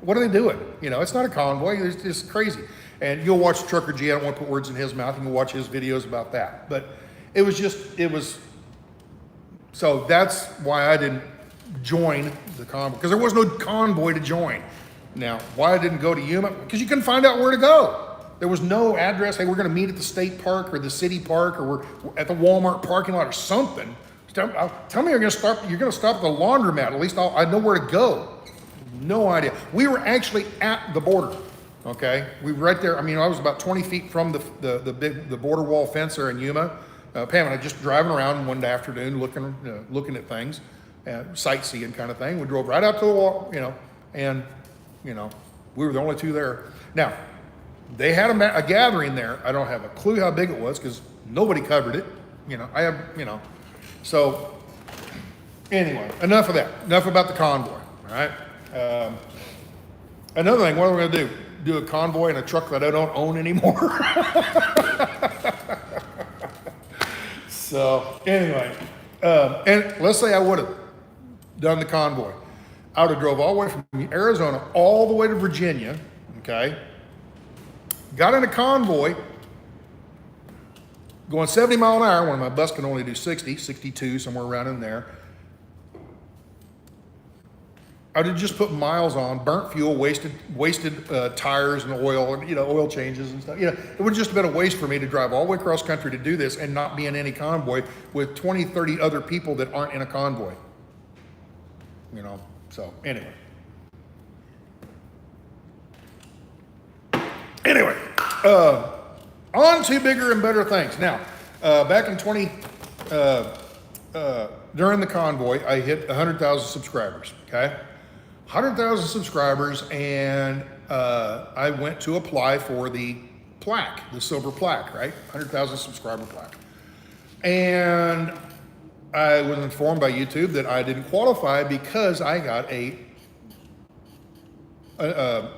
what are they doing? You know, it's not a convoy. It's just crazy. And you'll watch Trucker G. I don't want to put words in his mouth. You can watch his videos about that. But it was. So that's why I didn't join the convoy, because there was no convoy to join. Now, why I didn't go to Yuma? Because you couldn't find out where to go. There was no address. Hey, we're going to meet at the state park or the city park, or we're at the Walmart parking lot or something. Tell me you're going to stop at the laundromat. At least I know where to go. No idea. We were actually at the border. Okay, we were right there. I mean, I was about 20 feet from the border wall fence there in Yuma. Pam and I just driving around one afternoon, looking at things. Sightseeing kind of thing. We drove right out to the wall, and we were the only two there. Now, they had a gathering there. I don't have a clue how big it was because nobody covered it. So anyway, enough of that. Enough about the convoy. All right. Another thing, what are we going to do? Do a convoy in a truck that I don't own anymore? So anyway, and let's say I would have done the convoy. I would have drove all the way from Arizona all the way to Virginia, okay? Got in a convoy going 70 miles an hour when my bus can only do 60, 62, somewhere around in there. I would have just put miles on, burnt fuel, wasted tires and oil, and oil changes and stuff. It would just have been a waste for me to drive all the way across country to do this and not be in any convoy with 20, 30 other people that aren't in a convoy. So anyway. On to bigger and better things. Now, back in during the convoy, I hit 100,000 subscribers, okay? 100,000 subscribers, and I went to apply for the plaque, the silver plaque, right? 100,000 subscriber plaque. And I was informed by YouTube that I didn't qualify because I got a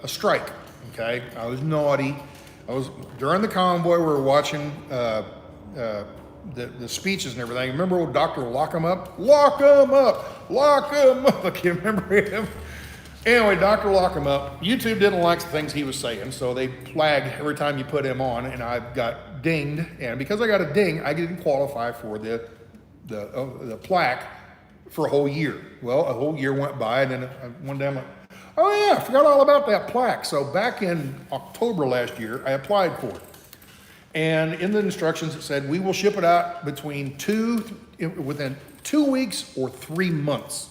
strike, okay? I was naughty. During the convoy, we were watching the speeches and everything. Remember old Dr. Lock 'em Up? Lock 'em up! Lock 'em up! I can't remember him. Anyway, Dr. Lock 'em Up. YouTube didn't like the things he was saying, so they flagged every time you put him on, and I got dinged. And because I got a ding, I didn't qualify for the plaque for a whole year. Well, a whole year went by, and then one day I'm like, oh yeah, I forgot all about that plaque. So back in October last year, I applied for it. And in the instructions, it said, we will ship it out between 2 within 2 weeks or 3 months.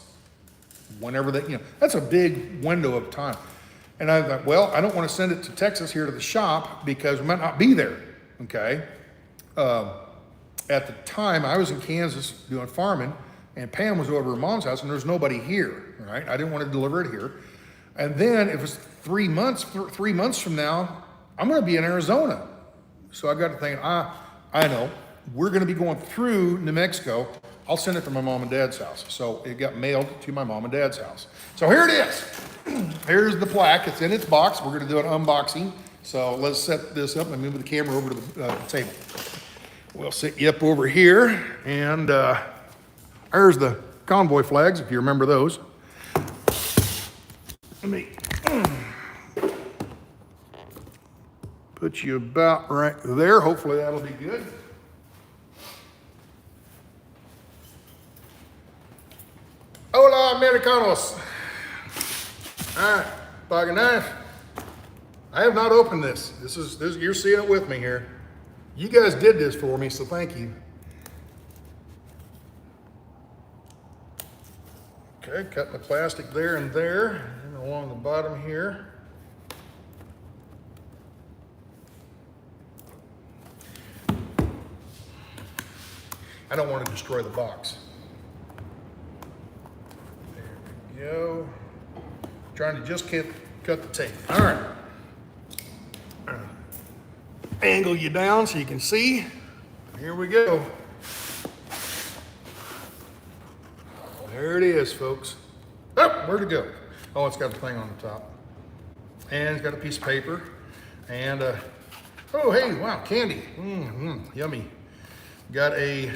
Whenever they, that's a big window of time. And I thought, well, I don't want to send it to Texas here to the shop because we might not be there, okay? At the time, I was in Kansas doing farming, and Pam was over at Mom's house, and there's nobody here, right? I didn't want to deliver it here. And then if it's 3 months from now, I'm going to be in Arizona. So I got to thinking, I know, we're going to be going through New Mexico. I'll send it to my mom and dad's house. So it got mailed to my mom and dad's house. So here it is. Here's the plaque. It's in its box. We're going to do an unboxing. So let's set this up and move the camera over to the table. We'll sit you up over here. And there's the Convoy flags, if you remember those. Let me put you about right there. Hopefully that'll be good. Hola, Americanos. All right, bag of knife. I have not opened this. This you're seeing it with me here. You guys did this for me, so thank you. Okay, cutting the plastic there and there, and along the bottom here. I don't want to destroy the box. There we go. Trying to just cut the tape. All right. Angle you down so you can see. Here we go. There it is, folks. Oh, where'd it go? Oh, it's got the thing on the top. And it's got a piece of paper. And, oh, hey, wow, candy. Yummy. Got a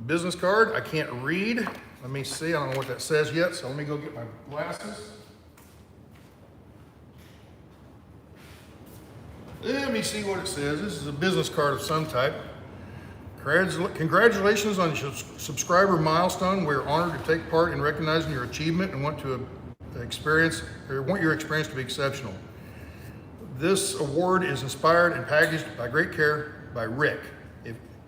business card. I can't read. Let me see. I don't know what that says yet, so let me go get my glasses. Let me see what it says. This is a business card of some type. Congratulations on your subscriber milestone. We're honored to take part in recognizing your achievement and want your experience to be exceptional. This award is inspired and packaged by great care by Rick.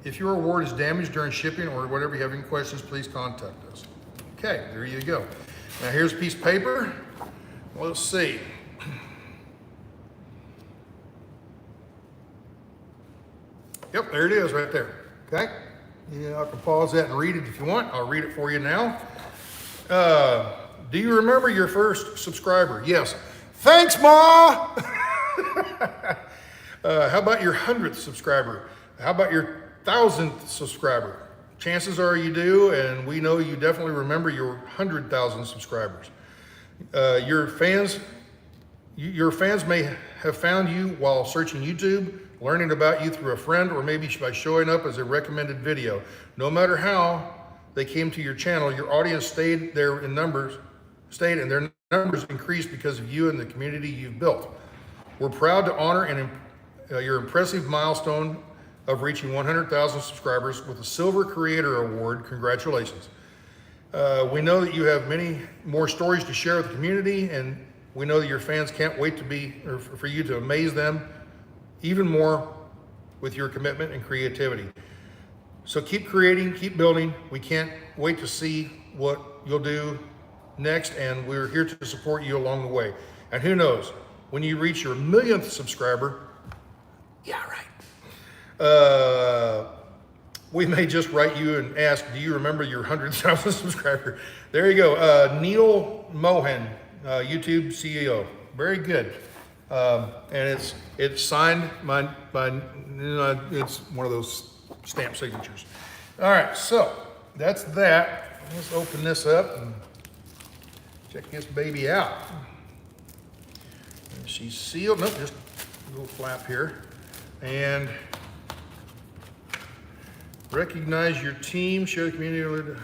If your award is damaged during shipping or whatever, you have any questions, please contact us. Okay, there you go. Now here's a piece of paper. Let's see. Yep, there it is right there. Okay? Yeah, I can pause that and read it if you want. I'll read it for you now. Do you remember your first subscriber? Yes. Thanks, Ma! How about your 100th subscriber? How about your 1,000th subscriber? Chances are you do, and we know you definitely remember your 100,000 subscribers. Your fans may have found you while searching YouTube, learning about you through a friend, or maybe by showing up as a recommended video. No matter how they came to your channel, your audience stayed and their numbers increased because of you and the community you've built. We're proud to honor your impressive milestone of reaching 100,000 subscribers with a Silver Creator Award. Congratulations. We know that you have many more stories to share with the community, and we know that your fans can't wait for you to amaze them even more with your commitment and creativity. So keep creating, keep building. We can't wait to see what you'll do next, and we're here to support you along the way. And who knows, when you reach your 1,000,000th subscriber, yeah, right. We may just write you and ask, do you remember your 100,000 subscriber? There you go. Neil Mohan, YouTube CEO. Very good. And it's signed by it's one of those stamp signatures. All right, so that's that. Let's open this up and check this baby out. And she's sealed. Nope, just a little flap here. And recognize your team, share the community.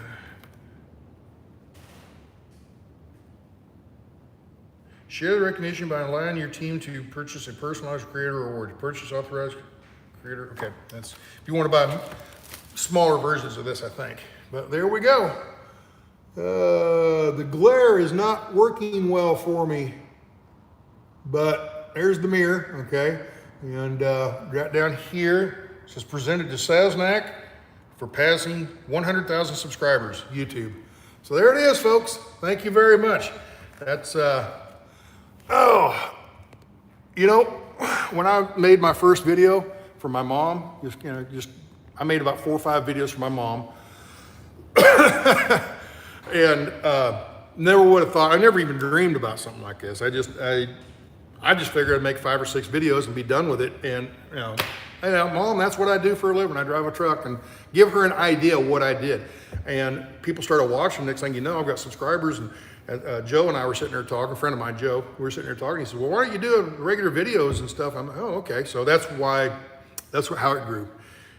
Share the recognition by allowing your team to purchase a personalized creator award. Purchase authorized creator. Okay, that's if you want to buy smaller versions of this, I think. But there we go. The glare is not working well for me, but there's the mirror, okay? And right down here, it says presented to Sasnak for passing 100,000 subscribers, YouTube. So there it is, folks. Thank you very much. That's, you know, when I made my first video for my mom, I made about 4 or 5 videos for my mom. And never would have thought, I never even dreamed about something like this. I just figured I'd make 5 or 6 videos and be done with it. And, you know, hey, Mom, that's what I do for a living. I drive a truck, and give her an idea of what I did. And people started watching. Next thing you know, I've got subscribers. And Joe and I were sitting there talking, a friend of mine, Joe, we were sitting there talking. He said, well, why don't you do regular videos and stuff? I'm like, oh, okay. So that's how it grew.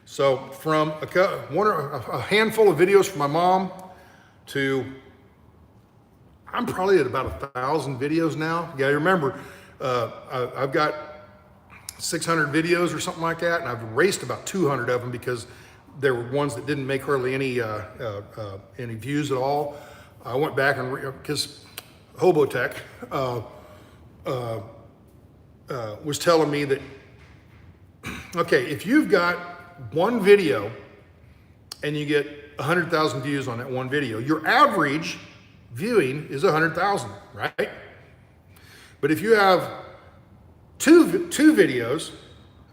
So from a handful of videos for my mom to, I'm probably at about 1,000 videos now. Yeah, remember, I've got 600 videos or something like that, and I've erased about 200 of them because there were ones that didn't make hardly any views at all. I went back and, because Hobotech was telling me that, okay, if you've got one video and you get 100,000 views on that one video, your average viewing is 100,000, right? But if you have two videos,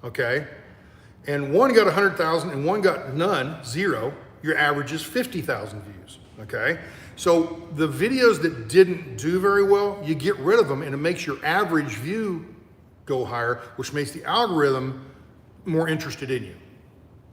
okay, and one got 100,000 and one got none, 0, your average is 50,000 views, okay? So the videos that didn't do very well, you get rid of them, and it makes your average view go higher, which makes the algorithm more interested in you.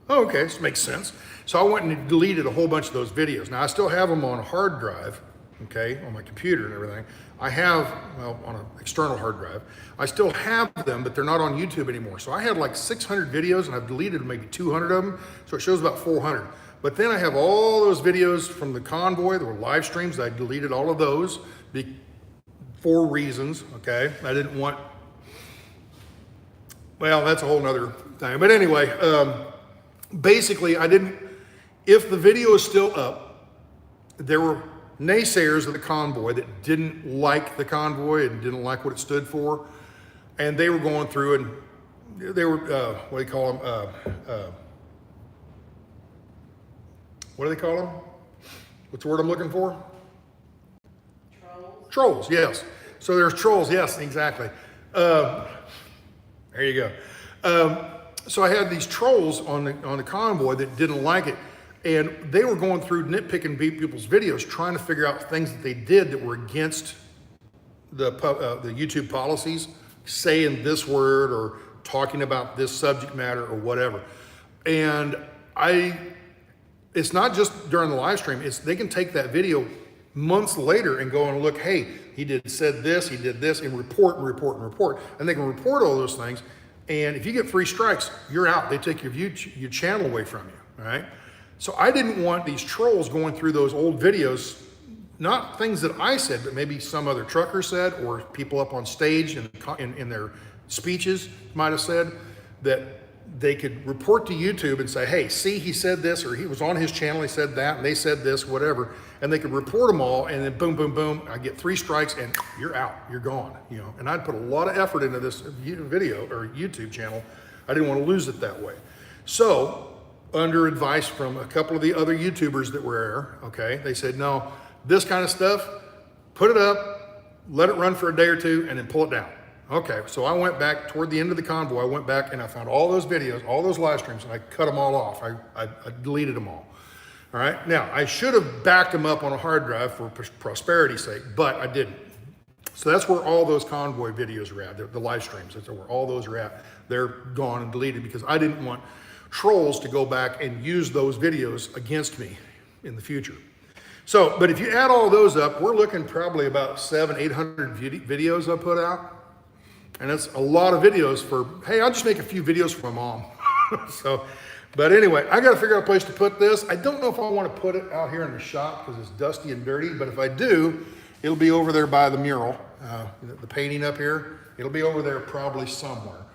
Oh, okay, this makes sense. So I went and deleted a whole bunch of those videos. Now I still have them on a hard drive, okay, on my computer and everything. I have, well, on an external hard drive. I still have them, but they're not on YouTube anymore. So I had like 600 videos, and I've deleted maybe 200 of them. So it shows about 400. But then I have all those videos from the Convoy. There were live streams. I deleted all of those for reasons, okay? I didn't want, well, that's a whole nother thing. But anyway, basically if the video is still up, there were naysayers of the Convoy that didn't like the Convoy and didn't like what it stood for. And they were going through and they were, what do they call them? What do they call them? What's the word I'm looking for? Trolls. Trolls, yes. So there's trolls, yes, exactly. There you go. So I had these trolls on the Convoy that didn't like it, and they were going through nitpicking people's videos, trying to figure out things that they did that were against the YouTube policies, saying this word or talking about this subject matter or whatever. And it's not just during the live stream, they can take that video months later and go and look, hey, he said this, he did this, and report. And they can report all those things. And if you get 3 strikes, you're out. They take your channel away from you, all right? So I didn't want these trolls going through those old videos, not things that I said, but maybe some other trucker said, or people up on stage in their speeches might have said, that they could report to YouTube and say, hey, see, he said this, or he was on his channel, he said that, and they said this, whatever. And they could report them all, and then boom, boom, boom, I get 3 strikes, and you're out, you're gone, you know. And I'd put a lot of effort into this video or YouTube channel. I didn't want to lose it that way. So, under advice from a couple of the other YouTubers that were there, okay, they said, no, this kind of stuff, put it up, let it run for a day or 2, and then pull it down. Okay, so I went back toward the end of the Convoy. I went back and I found all those videos, all those live streams, and I cut them all off. I deleted them all. All right, now I should have backed them up on a hard drive for prosperity's sake, but I didn't. So that's where all those Convoy videos are at, the live streams. That's where all those are at. They're gone and deleted because I didn't want trolls to go back and use those videos against me in the future. So, but if you add all those up, we're looking probably about 700-800 videos I put out. And that's a lot of videos for, hey, I'll just make a few videos for my mom. So, but anyway, I got to figure out a place to put this. I don't know if I want to put it out here in the shop because it's dusty and dirty, but if I do, it'll be over there by the mural, the painting up here. It'll be over there probably somewhere.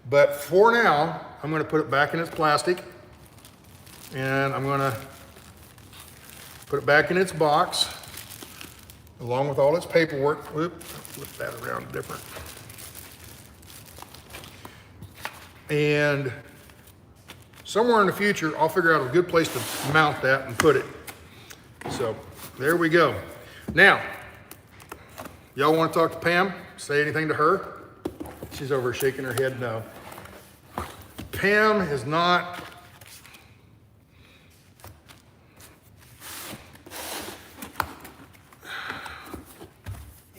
But for now, I'm going to put it back in its plastic, and I'm going to put it back in its box, along with all its paperwork. Whoop, flip that around different. And somewhere in the future, I'll figure out a good place to mount that and put it. So there we go. Now, y'all want to talk to Pam? Say anything to her? She's over shaking her head no. Pam is not,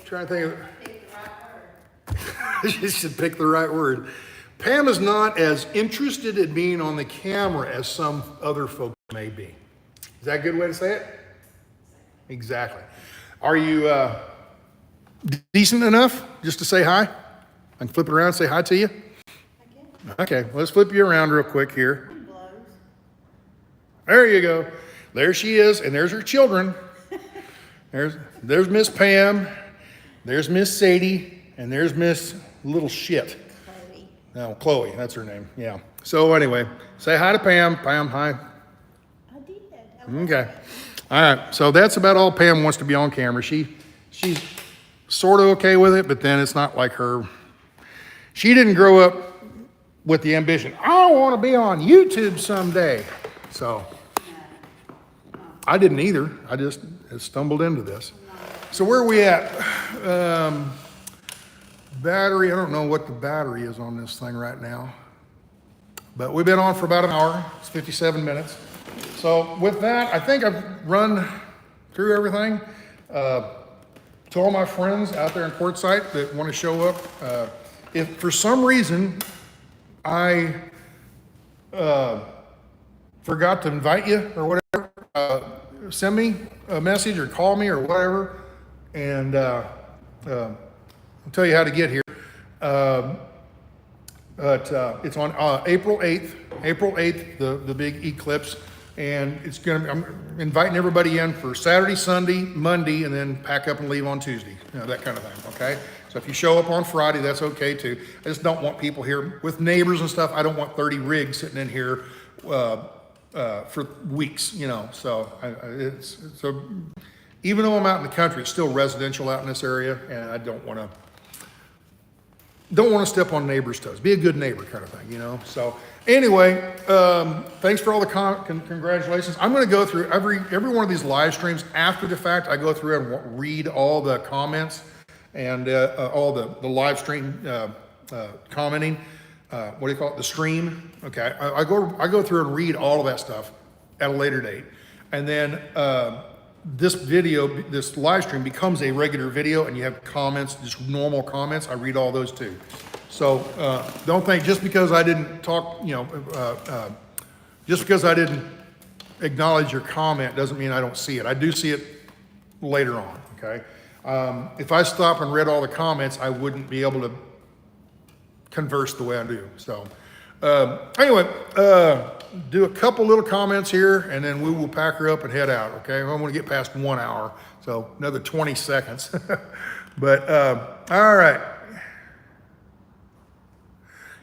trying to think of, she should pick the right word. Pam is not as interested in being on the camera as some other folks may be. Is that a good way to say it? Exactly. Are you decent enough just to say hi? I can flip it around and say hi to you? Okay, let's flip you around real quick here. There you go. There she is, and there's her children. There's Miss Pam. There's Miss Sadie, and there's Miss Little Shit. Chloe. No, Chloe, that's her name, yeah. So anyway, say hi to Pam. Pam, hi. I did. Okay. All right, so that's about all Pam wants to be on camera. She's sort of okay with it, but then it's not like her. She didn't grow up with the ambition, I want to be on YouTube someday. So I didn't either. I just stumbled into this. So where are we at? Battery, I don't know what the battery is on this thing right now, but we've been on for about an hour. It's 57 minutes. So with that, I think I've run through everything. To all my friends out there in Quartzsite that want to show up, if for some reason I forgot to invite you or whatever, send me a message or call me or whatever, and I'll tell you how to get here. But it's on April 8th. April 8th, the big eclipse, and it's I'm inviting everybody in for Saturday, Sunday, Monday, and then pack up and leave on Tuesday. That kind of thing. Okay. So if you show up on Friday, that's okay too. I just don't want people here with neighbors and stuff. I don't want 30 rigs sitting in here for weeks, So so even though I'm out in the country, it's still residential out in this area, and I don't want to step on neighbors' toes. Be a good neighbor, kind of thing, So anyway, thanks for all the congratulations. I'm going to go through every one of these live streams after the fact. I go through and read all the comments and all the live stream commenting. What do you call it? The stream. Okay, I go through and read all of that stuff at a later date, and then this live stream becomes a regular video, and you have comments, just normal comments. I read all those too. So don't think just because I didn't talk, just because I didn't acknowledge your comment doesn't mean I don't see it. I do see it later on. Okay. If I stop and read all the comments, I wouldn't be able to converse the way I do. So anyway, do a couple little comments here, and then we will pack her up and head out. Okay, I'm going to get past 1 hour, so another 20 seconds. But all right,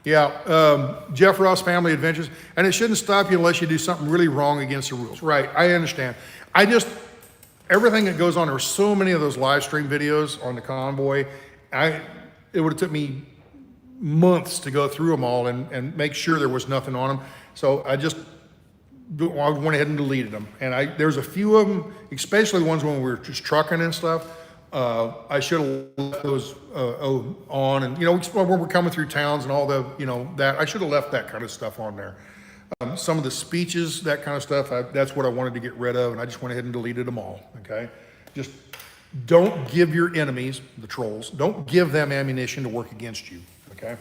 yeah. Jeff Ross Family Adventures, and it shouldn't stop you unless you do something really wrong against the rules. Right, I understand. Everything that goes on, there were so many of those live stream videos on the Convoy. It would have took me months to go through them all and make sure there was nothing on them. So I went ahead and deleted them. And there's a few of them, especially ones when we were just trucking and stuff. I should have left those on, and when we're coming through towns and all the that I should have left that kind of stuff on there. Some of the speeches, that kind of stuff, that's what I wanted to get rid of, and I just went ahead and deleted them all. Okay, just don't give your enemies, the trolls, don't give them ammunition to work against you. Okay,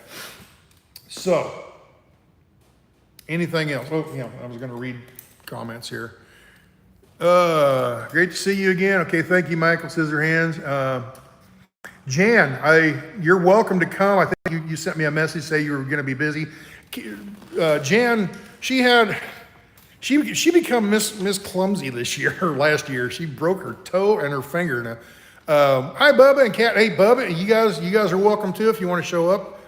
so anything else? Oh, I was going to read comments here. Great to see you again. Okay, thank you, Michael Scissorhands. Jan, you're welcome to come. I think you sent me a message say you were going to be busy. Jan, she become Miss Clumsy this year or last year. She broke her toe and her finger. Now, hi, Bubba and Kat. Hey, Bubba, you guys are welcome too if you want to show up.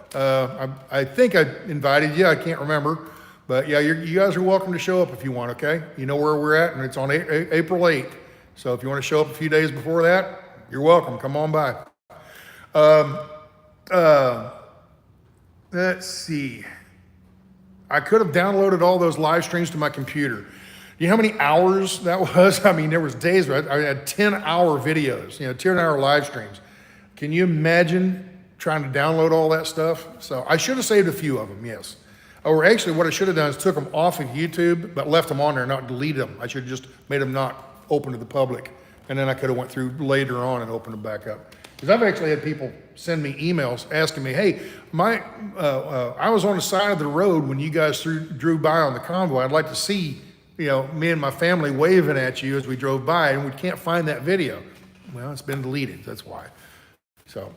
I think I invited you. I can't remember. But yeah, you guys are welcome to show up if you want, okay? You know where we're at, and it's on April 8th. So if you want to show up a few days before that, you're welcome. Come on by. Let's see. I could have downloaded all those live streams to my computer. You know how many hours that was? I mean, there was days where I had 10-hour videos, 10-hour live streams. Can you imagine trying to download all that stuff? So I should have saved a few of them, yes. Or actually what I should have done is took them off of YouTube, but left them on there and not deleted them. I should have just made them not open to the public. And then I could have went through later on and opened them back up. Because I've actually had people send me emails asking me, hey, I was on the side of the road when you guys drew by on the convoy. I'd like to see, me and my family waving at you as we drove by, and we can't find that video. Well, it's been deleted, that's why. So,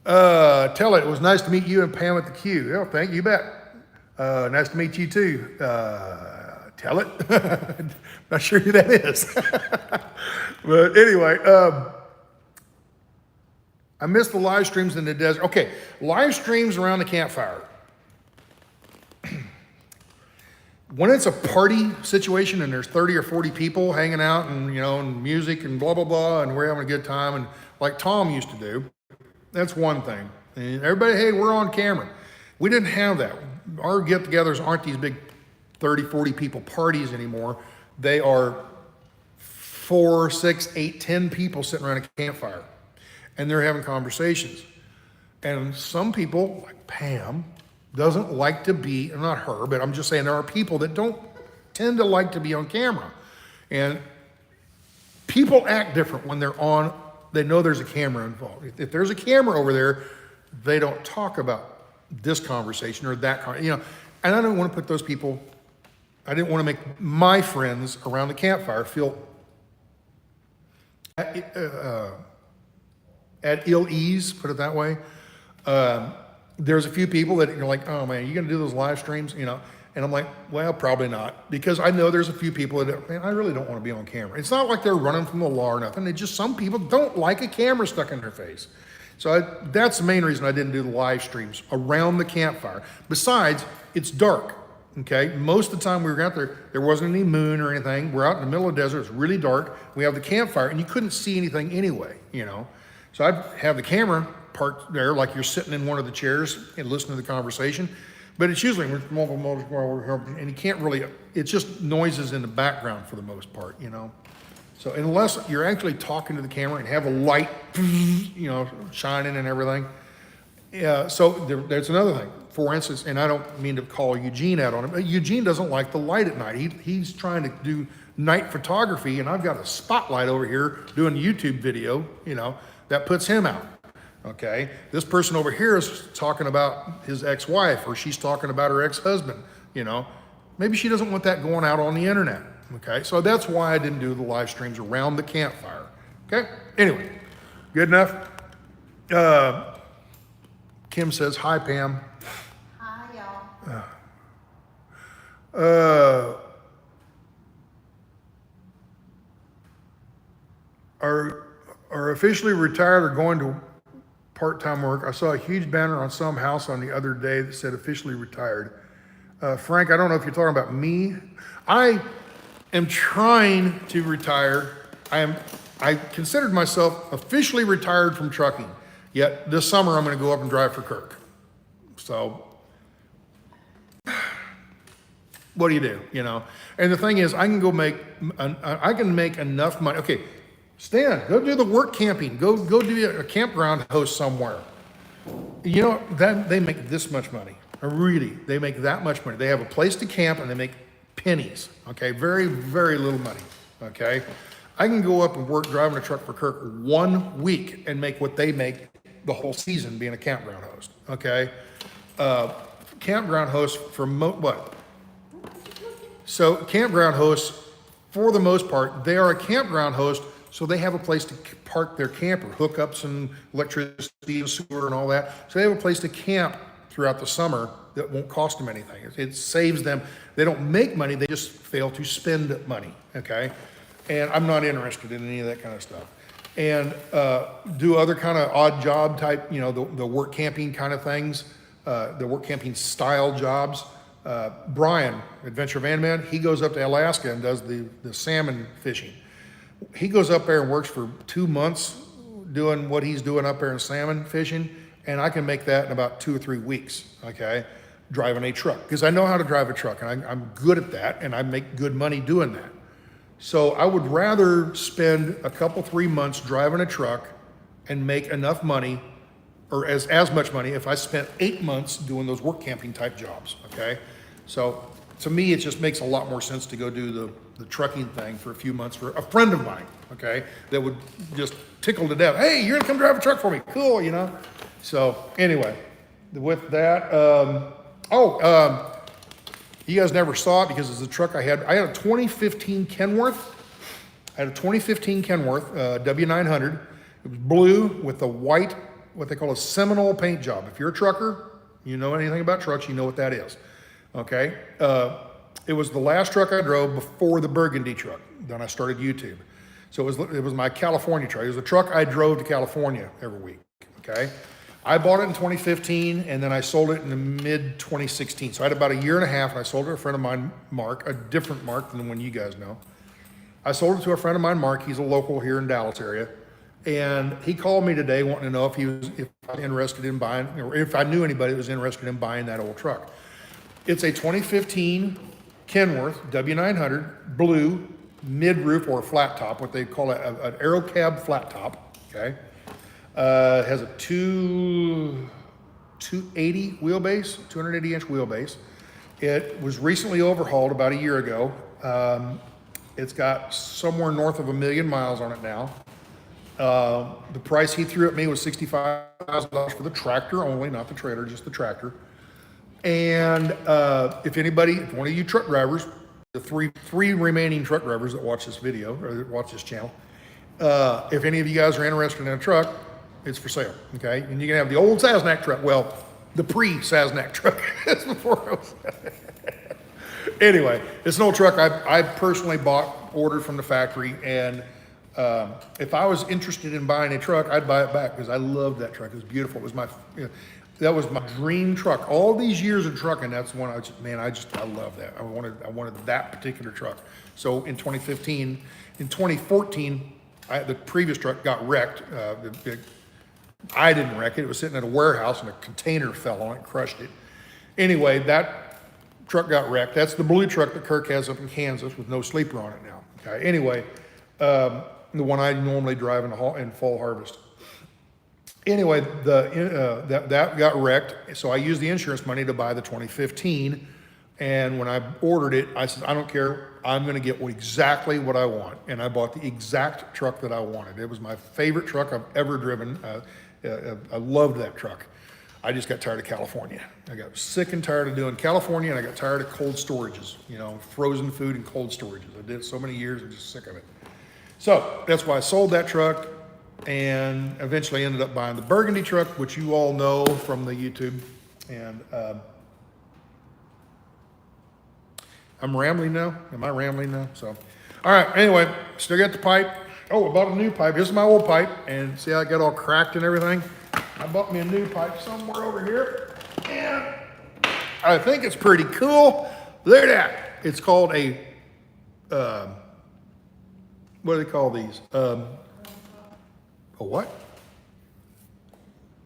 tell it was nice to meet you and Pam at the Q. Oh, thank you, bet. Nice to meet you too. Tell it. Not sure who that is. But anyway, I missed the live streams in the desert. Okay, live streams around the campfire. When it's a party situation and there's 30 or 40 people hanging out and, and music and blah, blah, blah, and we're having a good time, and like Tom used to do, that's one thing. And everybody, hey, we're on camera. We didn't have that. Our get-togethers aren't these big 30, 40 people parties anymore. They are 4, 6, 8, 10 people sitting around a campfire, and they're having conversations. And some people, like Pam, doesn't like to be, not her, but I'm just saying there are people that don't tend to like to be on camera. And people act different when they're on, they know there's a camera involved. If there's a camera over there, they don't talk about this conversation or that, and I don't want to put those people, I didn't want to make my friends around the campfire feel at ill ease, put it that way. There's a few people that you're like, oh man, you gonna do those live streams, and I'm like, well, probably not, because I know there's a few people that, man, I really don't want to be on camera. It's not like they're running from the law or nothing. It's just some people don't like a camera stuck in their face. So that's the main reason I didn't do the live streams around the campfire. Besides, it's dark, okay? Most of the time we were out there wasn't any moon or anything. We're out in the middle of the desert, it's really dark. We have the campfire, and you couldn't see anything anyway, So I'd have the camera parked there like you're sitting in one of the chairs and listening to the conversation. But it's usually, and you can't really, it's just noises in the background for the most part, So unless you're actually talking to the camera and have a light, shining and everything. Yeah, so there's another thing. For instance, and I don't mean to call Eugene out on it, but Eugene doesn't like the light at night. He's trying to do night photography, and I've got a spotlight over here doing a YouTube video, that puts him out. Okay, this person over here is talking about his ex-wife, or she's talking about her ex-husband, Maybe she doesn't want that going out on the internet. Okay, so that's why I didn't do the live streams around the campfire. Okay, anyway, good enough. Kim says, hi, Pam. Hi, y'all. Are officially retired or going to part-time work. I saw a huge banner on some house on the other day that said officially retired. Frank, I don't know if you're talking about me. I am trying to retire. I considered myself officially retired from trucking, yet this summer I'm going to go up and drive for Kirk. So what do you do, And the thing is, I can make enough money. Okay, Stan, go do the work camping. Go do a campground host somewhere. That they make this much money. Really, they make that much money. They have a place to camp and they make pennies. Okay, very, very little money. Okay, I can go up and work driving a truck for Kirk 1 week and make what they make the whole season being a campground host. Okay, campground hosts for what? So campground hosts, for the most part, they are a campground host. So they have a place to park their camper, hookups and electricity and sewer and all that. So they have a place to camp throughout the summer that won't cost them anything. It saves them. They don't make money, they just fail to spend money, okay? And I'm not interested in any of that kind of stuff. And do other kind of odd job type, the work camping kind of things, the work camping style jobs. Brian, Adventure Van Man, he goes up to Alaska and does the salmon fishing. He goes up there and works for 2 months doing what he's doing up there in salmon fishing, and I can make that in about 2 or 3 weeks, okay? driving a truck because I know how to drive a truck and I'm good at that and I make good money doing that. So I would rather spend a couple, 3 months driving a truck and make enough money or as much money if I spent 8 months doing those work camping type jobs, okay? So to me, it just makes a lot more sense to go do the trucking thing for a few months for a friend of mine, okay? That would just tickle to death. Hey, you're gonna come drive a truck for me. Cool, you know? So anyway, with that, you guys never saw it because it's a truck I had. I had a 2015 Kenworth. I had a 2015 Kenworth W900. It was blue with a white, what they call a Seminole paint job. If you're a trucker, you know anything about trucks, you know what that is. Okay? It was the last truck I drove before the Burgundy truck. Then I started YouTube. So it was my California truck. It was the truck I drove to California every week. Okay? I bought it in 2015 and then I sold it in the mid 2016. So I had about a year and a half and I sold it to a friend of mine, Mark, a different Mark than the one you guys know. I sold it to a friend of mine, Mark. He's a local here in Dallas area. And he called me today wanting to know if I was interested in buying, or if I knew anybody that was interested in buying that old truck. It's a 2015 Kenworth W900 blue mid-roof or flat top, what they call an aero cab flat top, okay? It has a 280 wheelbase, 280 inch wheelbase. It was recently overhauled about a year ago. It's got somewhere north of 1 million miles on it now. The price he threw at me was $65,000 for the tractor only, not the trailer, just the tractor. And if one of you truck drivers, the three remaining truck drivers that watch this video or that watch this channel, if any of you guys are interested in a truck, it's for sale, okay? And you can have the old Sasnak truck, well, the pre-Sasnak truck. That's before it was. Anyway, it's an old truck I personally ordered from the factory, and if I was interested in buying a truck, I'd buy it back because I loved that truck. It was beautiful. It was that was my dream truck. All these years of trucking, that's one I love that. I wanted that particular truck. So in 2014, the previous truck got wrecked. I didn't wreck it. It was sitting at a warehouse and a container fell on it and crushed it. Anyway, that truck got wrecked. That's the blue truck that Kirk has up in Kansas with no sleeper on it now. Okay. Anyway, the one I normally drive in fall harvest. Anyway, that got wrecked, so I used the insurance money to buy the 2015. And when I ordered it, I said, I don't care. I'm going to get exactly what I want. And I bought the exact truck that I wanted. It was my favorite truck I've ever driven. I loved that truck. I just got tired of California. I got sick and tired of doing California, and I got tired of cold storages, frozen food and cold storages. I did it so many years, I'm just sick of it. So that's why I sold that truck and eventually ended up buying the Burgundy truck, which you all know from the YouTube. And I'm rambling now. Am I rambling now? So, all right. Anyway, still got the pipe. Oh, I bought a new pipe. This is my old pipe, and see how it got all cracked and everything. I bought me a new pipe somewhere over here, and I think it's pretty cool. Look at that. It's called a what do they call these? A what?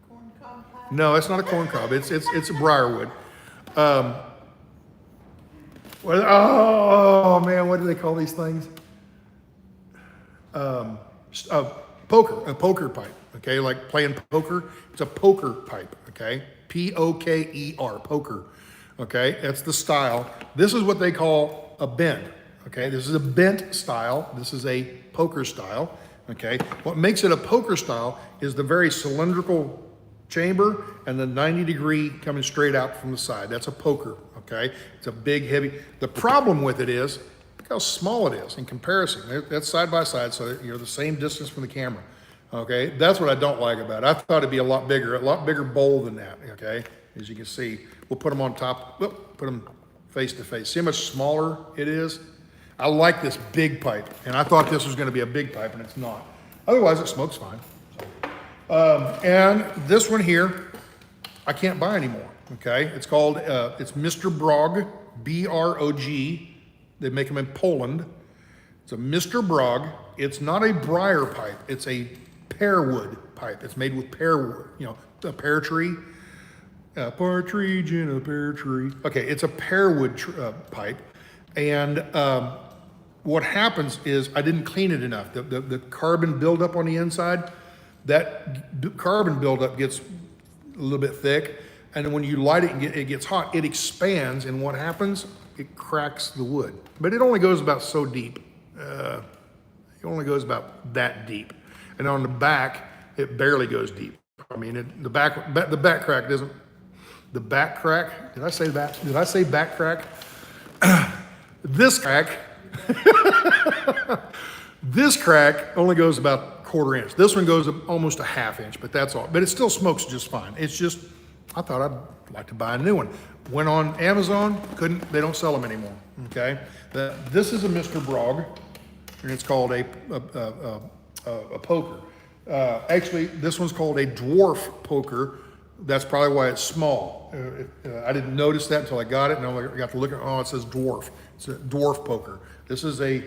Corn cob pipe? No, it's not a corn cob. It's a briarwood. Oh man, what do they call these things? A poker pipe. Okay, like playing poker. It's a poker pipe. Okay, Poker, poker. Okay, that's the style. This is what they call a bend. Okay, this is a bent style. This is a poker style. Okay, what makes it a poker style is the very cylindrical chamber and the 90-degree coming straight out from the side. That's a poker. Okay, it's a big, heavy. The problem with it is look how small it is in comparison. That's side by side, so you're the same distance from the camera. Okay, that's what I don't like about it. I thought it'd be a lot bigger bowl than that. Okay, as you can see, we'll put them on top. Put them face to face. See how much smaller it is? I like this big pipe, and I thought this was going to be a big pipe, and it's not. Otherwise, it smokes fine. And this one here, I can't buy anymore. Okay, it's called it's Mr. Brog, B-R-O-G. They make them in Poland. It's a Mr. Brog. It's not a briar pipe. It's a pearwood pipe. It's made with pear wood, a pear tree. A partridge in a pear tree. Okay, it's a pearwood pipe. And what happens is I didn't clean it enough. The carbon buildup on the inside, that carbon buildup gets a little bit thick. And then when you light it and it gets hot, it expands. And what happens? It cracks the wood. But it only goes about so deep. It only goes about that deep. And on the back, it barely goes deep. I mean, the back crack doesn't. The back crack. Did I say that? Did I say back crack? This crack. This crack only goes about 1/4 inch. This one goes almost a 1/2 inch, but that's all. But it still smokes just fine. It's just, I thought I'd like to buy a new one. Went on Amazon, couldn't. They don't sell them anymore. Okay. This is a Mr. Brog, and it's called a poker. Actually, this one's called a dwarf poker. That's probably why it's small. I didn't notice that until I got it, and I got to look at. Oh, it says dwarf. It's a dwarf poker. This is a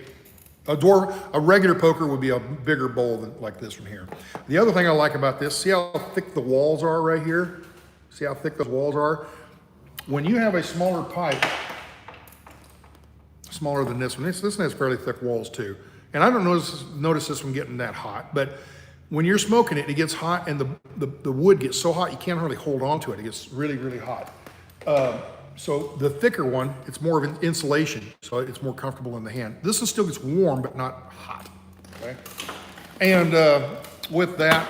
dwarf. A regular poker would be a bigger bowl than like this one here. The other thing I like about this, see how thick the walls are right here. See how thick those walls are. When you have a smaller pipe, smaller than this one, this one has fairly thick walls too. And I don't notice this one getting that hot, but when you're smoking it, it gets hot, and the wood gets so hot you can't hardly hold on to it. It gets really, really hot. So the thicker one, it's more of an insulation, so it's more comfortable in the hand. This one still gets warm, but not hot. Okay. And with that,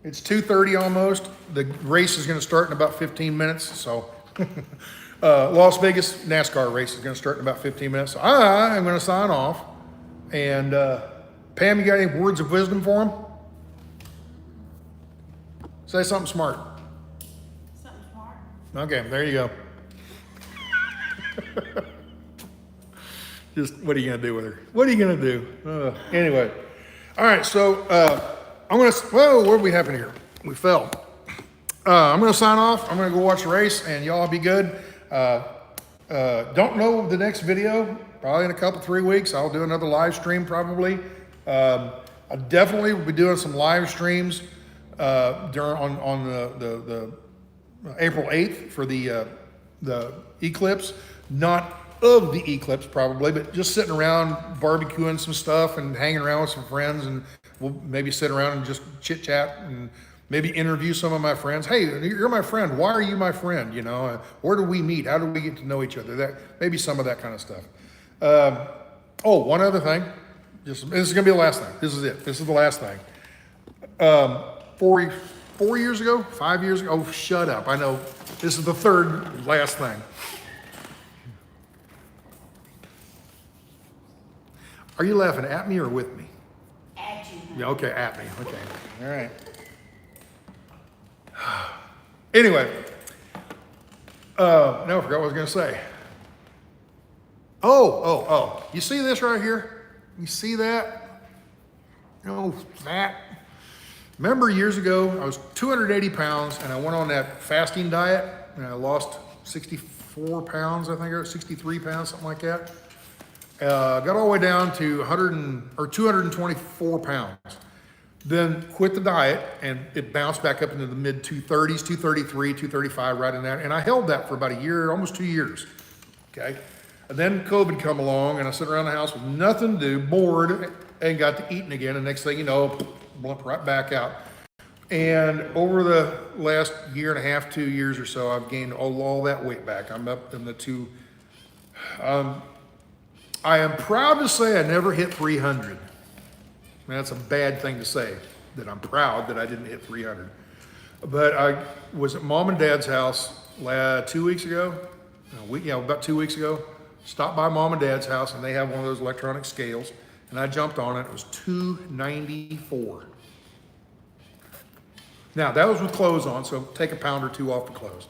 it's 2:30 almost. The race is going to start in about 15 minutes. So Las Vegas NASCAR race is going to start in about 15 minutes. So I am going to sign off. And Pam, you got any words of wisdom for him? Say something smart. Something smart. Okay, there you go. Just what are you gonna do with her? What are you gonna do? Anyway, all right. So I'm gonna. Whoa, what did we happen here? We fell. I'm gonna sign off. I'm gonna go watch the race, and y'all be good. Don't know the next video. Probably in a couple, 3 weeks, I'll do another live stream probably. I definitely will be doing some live streams on the April 8th for the eclipse. Not of the eclipse probably, but just sitting around barbecuing some stuff and hanging around with some friends, and we'll maybe sit around and just chit chat and maybe interview some of my friends. Hey, you're my friend. Why are you my friend? You know, where do we meet? How do we get to know each other? That maybe some of that kind of stuff. One other thing. This is gonna be the last thing. This is it. This is the last thing. 4 years ago, 5 years ago. Oh, shut up! I know. This is the third last thing. Are you laughing at me or with me? At you. Yeah. Okay. At me. Okay. All right. Anyway, now I forgot what I was gonna say. Oh, you see this right here? You see that? Oh, that. Remember years ago, I was 280 pounds and I went on that fasting diet and I lost 64 pounds, I think, or 63 pounds, something like that. Got all the way down to 224 pounds. Then quit the diet and it bounced back up into the mid 230s, 233, 235, right in that. And I held that for about a year, almost 2 years. Okay. And then COVID come along and I sit around the house with nothing to do, bored, and got to eating again. And next thing you know, blimp right back out. And over the last year and a half, 2 years or so, I've gained all that weight back. I'm up in the two. I am proud to say I never hit 300. That's a bad thing to say, that I'm proud that I didn't hit 300. But I was at Mom and Dad's house 2 weeks ago. About 2 weeks ago. Stopped by Mom and Dad's house, and they have one of those electronic scales, and I jumped on it. It was 294. Now, that was with clothes on, so take a pound or two off the clothes.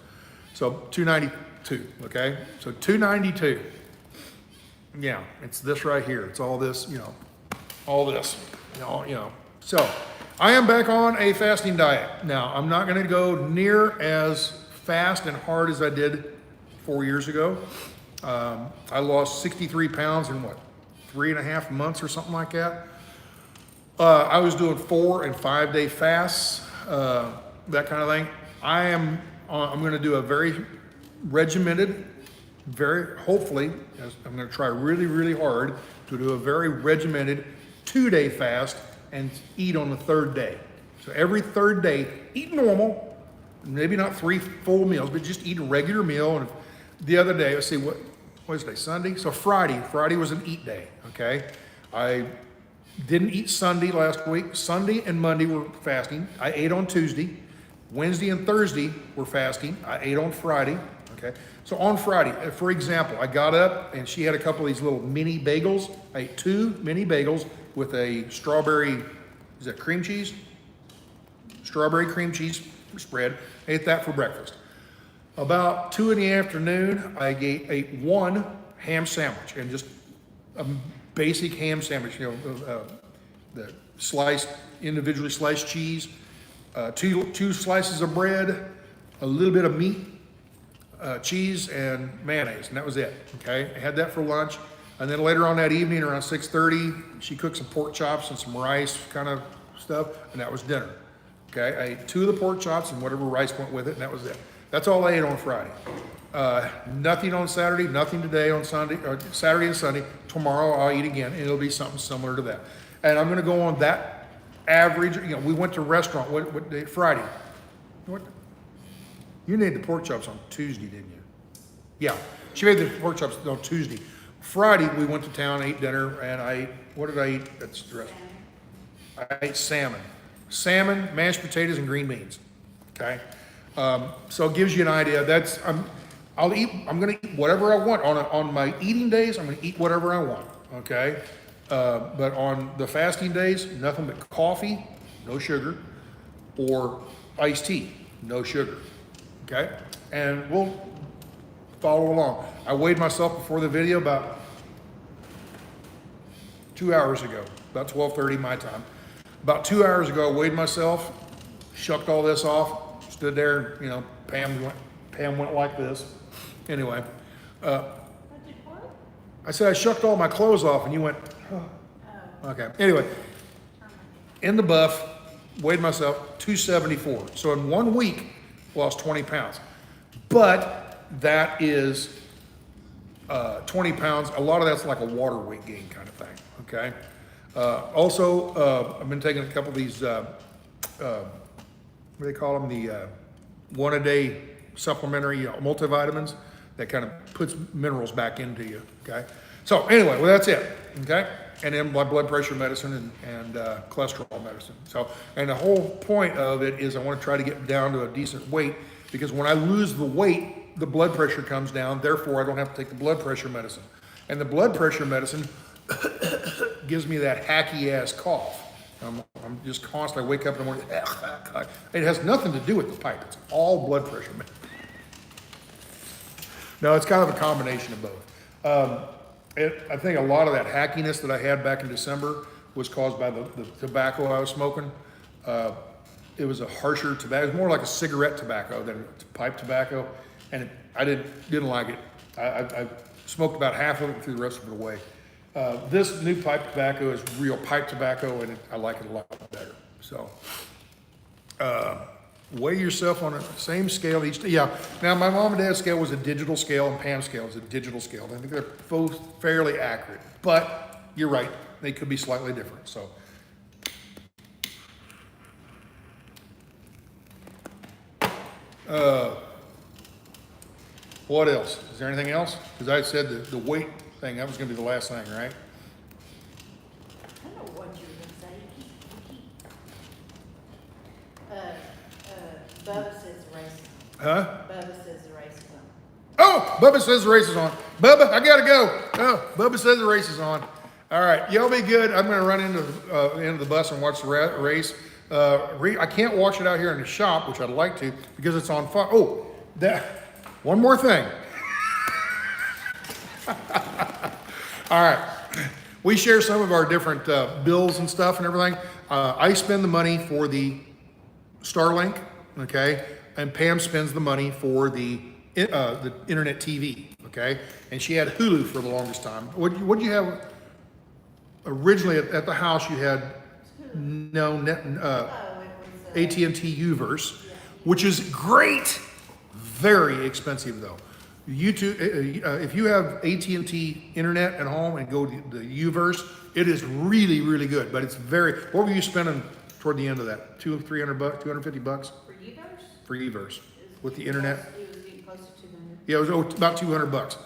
So 292, okay? So 292. Yeah, it's this right here. It's all this, all this, So I am back on a fasting diet. Now, I'm not gonna go near as fast and hard as I did 4 years ago. I lost 63 pounds in 3.5 months or something like that. I was doing 4 and 5 day fasts. that kind of thing. I'm going to do a very regimented, hopefully, I'm going to try really, really hard to do a very regimented 2-day fast and eat on the 3rd day. So every 3rd day, eat normal, maybe not 3 full meals, but just eat a regular meal. And the other day, let's see, what is today, Sunday? So Friday was an eat day, okay? I didn't eat Sunday last week. Sunday and Monday were fasting. I ate on Tuesday. Wednesday and Thursday were fasting. I ate on Friday, okay? So on Friday, for example, I got up and she had a couple of these little mini bagels. I ate 2 mini bagels with a strawberry, is that cream cheese? Strawberry cream cheese spread. Ate that for breakfast. About 2 in the afternoon, I ate 1 ham sandwich, and just a basic ham sandwich, the individually sliced cheese, 2 slices of bread, a little bit of meat, cheese, and mayonnaise, and that was it, okay? I had that for lunch, and then later on that evening, around 6:30, she cooked some pork chops and some rice kind of stuff, and that was dinner, okay? I ate 2 of the pork chops and whatever rice went with it, and that was it. That's all I ate on Friday. Nothing on Saturday, nothing today on Sunday, or Saturday and Sunday. Tomorrow I'll eat again, and it'll be something similar to that. And I'm gonna go on that average, we went to a restaurant, what day, Friday. You made the pork chops on Tuesday, didn't you? Yeah, she made the pork chops on Tuesday. Friday, we went to town, ate dinner, and I ate, what did I eat? That's the rest. I ate salmon. Salmon, mashed potatoes, and green beans, okay? So it gives you an idea. I'm gonna eat whatever I want. On my eating days, I'm gonna eat whatever I want, okay? But on the fasting days, nothing but coffee, no sugar, or iced tea, no sugar, okay? And we'll follow along. I weighed myself before the video about 2 hours ago, about 12:30 my time. About 2 hours ago, I weighed myself, shucked all this off, stood there, Pam went like this. Anyway, I said I shucked all my clothes off, and you went, oh. Okay. Anyway, in the buff, weighed myself 274. So in 1 week, lost 20 pounds. But that is 20 pounds. A lot of that's like a water weight gain kind of thing. Okay. Also, I've been taking a couple of these, what do they call them? The 1-a-day supplementary multivitamins that kind of puts minerals back into you, okay? So anyway, well, that's it, okay? And then my blood pressure medicine and cholesterol medicine. So, and the whole point of it is I want to try to get down to a decent weight, because when I lose the weight, the blood pressure comes down, therefore I don't have to take the blood pressure medicine. And the blood pressure medicine gives me that hacky ass cough. I'm just constantly, I wake up in the morning, it has nothing to do with the pipe, it's all blood pressure. No, it's kind of a combination of both. I think a lot of that hackiness that I had back in December was caused by the tobacco I was smoking. It was a harsher tobacco, it was more like a cigarette tobacco than pipe tobacco, and I didn't like it. I smoked about half of it and threw the rest of it away. This new pipe tobacco is real pipe tobacco, and I like it a lot better. So, weigh yourself on the same scale each day. Yeah, now my mom and dad's scale was a digital scale, and Pam's scale is a digital scale. I think they're both fairly accurate, but you're right, they could be slightly different, so. What else? Is there anything else? Because I said the weight thing, that was gonna be the last thing, right? I don't know what you were gonna say. Bubba says the race is on. Huh? Bubba says the race is on. Oh, Bubba says the race is on. Bubba, I gotta go. Oh, Bubba says the race is on. All right, y'all be good. I'm gonna run into the bus and watch the race. I can't watch it out here in the shop, which I'd like to, because it's on fire. Oh, one more thing. All right, we share some of our different bills and stuff and everything. I spend the money for the Starlink, okay, and Pam spends the money for the internet TV, okay, and she had Hulu for the longest time. What do you have originally at the house? You had no net. Oh, it was AT&T Uverse, which is great. Very expensive though. YouTube, if you have AT&T internet at home and go to the Uverse, it is really, really good. But it's very. What were you spending toward the end of that? $200, $300, $250 For Evos? for Uverse with the internet. It was getting close to 200. Yeah, it was about $200.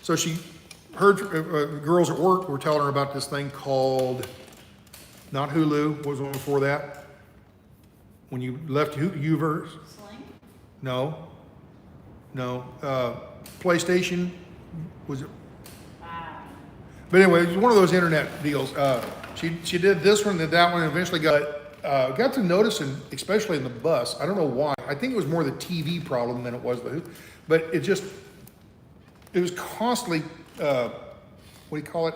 So she heard girls at work were telling her about this thing called, not Hulu. What was the one before that? When you left Uverse? Sling? No. PlayStation, was it? But anyway, it was one of those internet deals. She did this one, did that one, and eventually got to noticing, especially in the bus. I don't know why. I think it was more the TV problem than it was the. But it was constantly, what do you call it?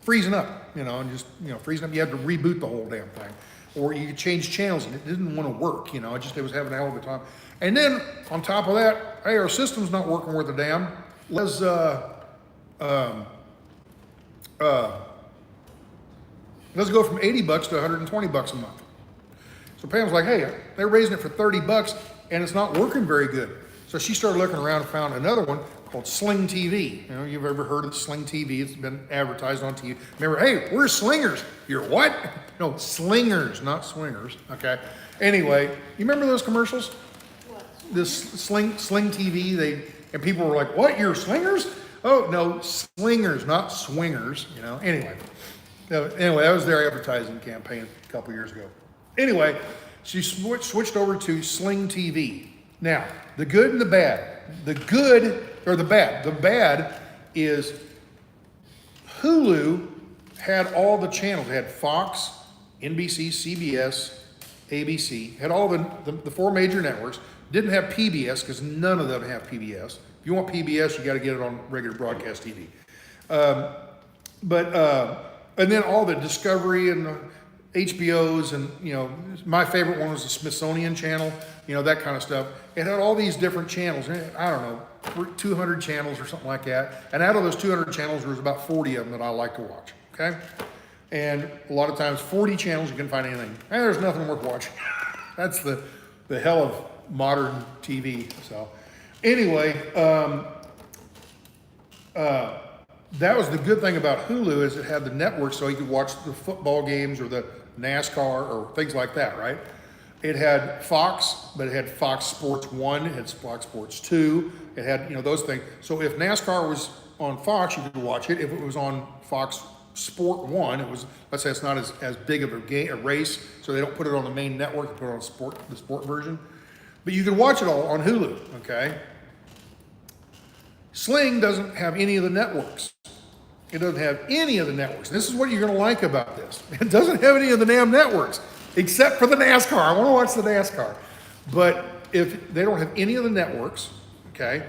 Freezing up, and just freezing up. You had to reboot the whole damn thing, or you could change channels, and it didn't want to work. It was having a hell of a time. And then on top of that, hey, our system's not working worth a damn. Let's go from $80 to $120 a month. So Pam was like, hey, they're raising it for $30 and it's not working very good. So she started looking around and found another one called Sling TV. You've ever heard of Sling TV? It's been advertised on TV. Remember, hey, we're slingers. You're what? No, slingers, not swingers. Okay. Anyway, you remember those commercials? What? This Sling TV, and people were like, what, you're slingers? Oh, no, slingers, not swingers, Anyway, that was their advertising campaign a couple years ago. Anyway, she switched over to Sling TV. Now, the good and the bad. The good, or the bad. The bad is Hulu had all the channels. It had Fox, NBC, CBS, ABC, had all the four major networks. Didn't have PBS because none of them have PBS. If you want PBS, you got to get it on regular broadcast TV. And then all the Discovery and the HBOs and, my favorite one was the Smithsonian Channel, that kind of stuff. It had all these different channels. I don't know, 200 channels or something like that. And out of those 200 channels, there was about 40 of them that I like to watch, okay? And a lot of times, 40 channels, you can find anything. There's nothing worth watching. That's the hell of modern TV, so. Anyway, that was the good thing about Hulu is it had the network so you could watch the football games or the NASCAR or things like that, right? It had Fox, but it had Fox Sports 1, it had Fox Sports 2, it had, those things. So if NASCAR was on Fox, you could watch it. If it was on Fox Sport 1, it was, let's say it's not as big of a race, so they don't put it on the main network, they put it on the sport version. But you can watch it all on Hulu, okay? Sling doesn't have any of the networks. It doesn't have any of the networks. This is what you're going to like about this. It doesn't have any of the damn networks, except for the NASCAR. I want to watch the NASCAR. But if they don't have any of the networks, okay,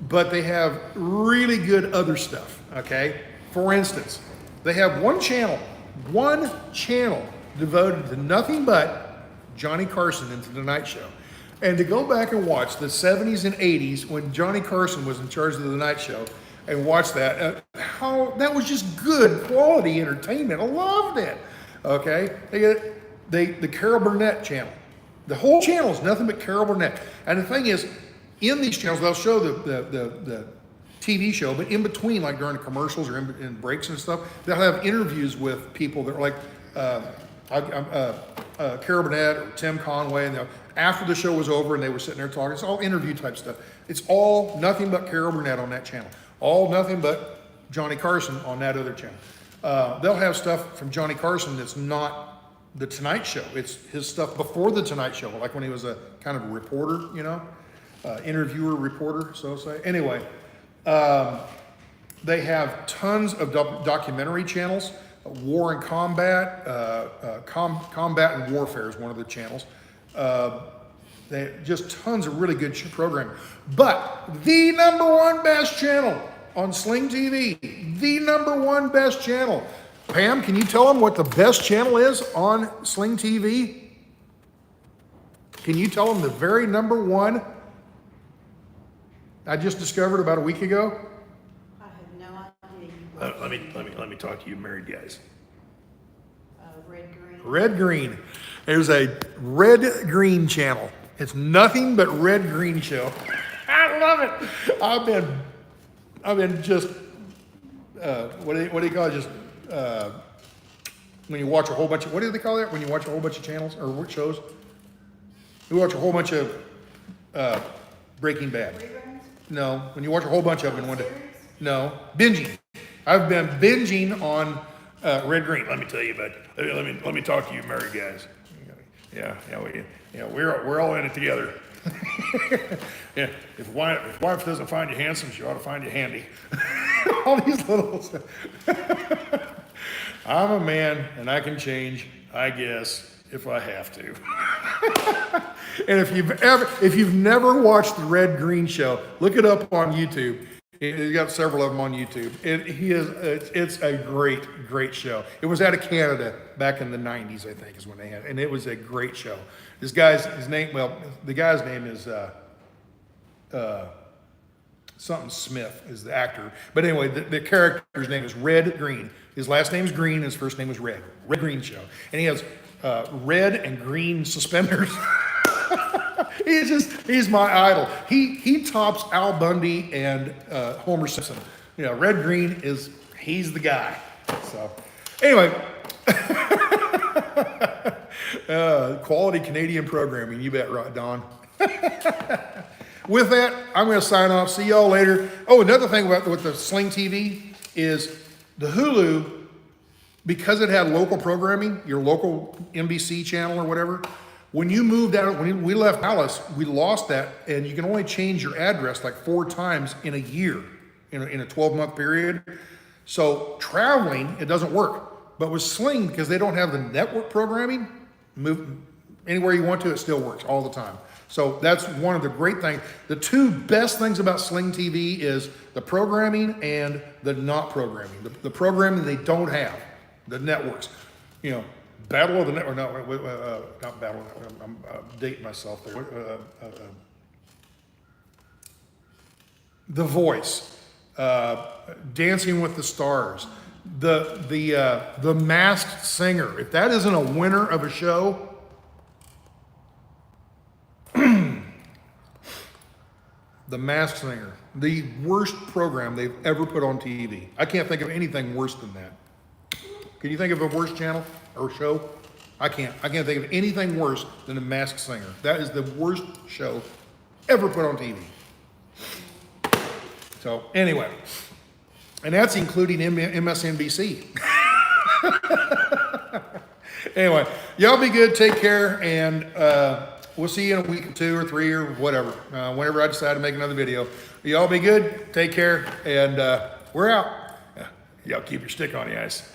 but they have really good other stuff, okay? For instance, they have one channel devoted to nothing but Johnny Carson and The Tonight Show. And to go back and watch the 70s and 80s when Johnny Carson was in charge of The Tonight Show and watch that, how that was just good quality entertainment. I loved it. Okay, the Carol Burnett channel. The whole channel is nothing but Carol Burnett. And the thing is, in these channels, they'll show the TV show, but in between, like during the commercials or in breaks and stuff, they'll have interviews with people that are like Carol Burnett or Tim Conway, and after the show was over and they were sitting there talking, it's all interview type stuff. It's all nothing but Carol Burnett on that channel. All nothing but Johnny Carson on that other channel. They'll have stuff from Johnny Carson that's not the Tonight Show. It's his stuff before the Tonight Show, like when he was a kind of a reporter, interviewer, reporter, so to say. Anyway, they have tons of documentary channels. War and Combat, Combat and Warfare is one of the channels. They just tons of really good programming. But the number one best channel on Sling TV, the number one best channel. Pam, can you tell them what the best channel is on Sling TV? Can you tell them the very number one I just discovered about a week ago? I have no idea. Let me talk to you married guys. Red green. Red green. There's a red green channel. It's nothing but red green show. I love it. I've been just what do you call it? Just when you watch a whole bunch of, what do they call that? When you watch a whole bunch of channels or shows? You watch a whole bunch of Breaking Bad. Reruns? No, when you watch a whole bunch of them in one day. No, binging. I've been binging on red green. Let me tell you about. Let me talk to you, married guys. Yeah, we're all in it together. Yeah, if wife doesn't find you handsome, she ought to find you handy. All these little. I'm a man, and I can change, I guess, if I have to. And if you've never watched the Red Green Show, look it up on YouTube. He's got several of them on YouTube. It's a great show. It was out of Canada back in the 90s, I think, is when they had it. And it was a great show. The guy's name is something Smith is the actor. But anyway, the character's name is Red Green. His last name is Green, his first name is Red. Red Green Show. And he has red and green suspenders. He's my idol. He tops Al Bundy and Homer Simpson. You know, Red Green he's the guy. So anyway, quality Canadian programming. You bet, right, Don. With that, I'm going to sign off. See y'all later. Oh, another thing with the Sling TV is the Hulu, because it had local programming, your local NBC channel or whatever. When you moved out, when we left Dallas, we lost that, and you can only change your address like 4 times in a year, in a 12-month period. So traveling, it doesn't work. But with Sling, because they don't have the network programming, move anywhere you want to, it still works all the time. So that's one of the great things. The 2 best things about Sling TV is the programming and the not programming. The programming they don't have, the networks, you know. Battle of the Network, no, not Battle, I'm dating myself there. The Voice, Dancing with the Stars, the Masked Singer. If that isn't a winner of a show, The Masked Singer, the worst program they've ever put on TV. I can't think of anything worse than that. Can you think of a worse channel or show? I can't think of anything worse than The Masked Singer. That is the worst show ever put on TV. So anyway, and that's including MSNBC. Anyway, y'all be good, take care, and we'll see you in a week or 2 or 3 or whatever, whenever I decide to make another video. Y'all be good, take care, and we're out. Y'all keep your stick on the ice.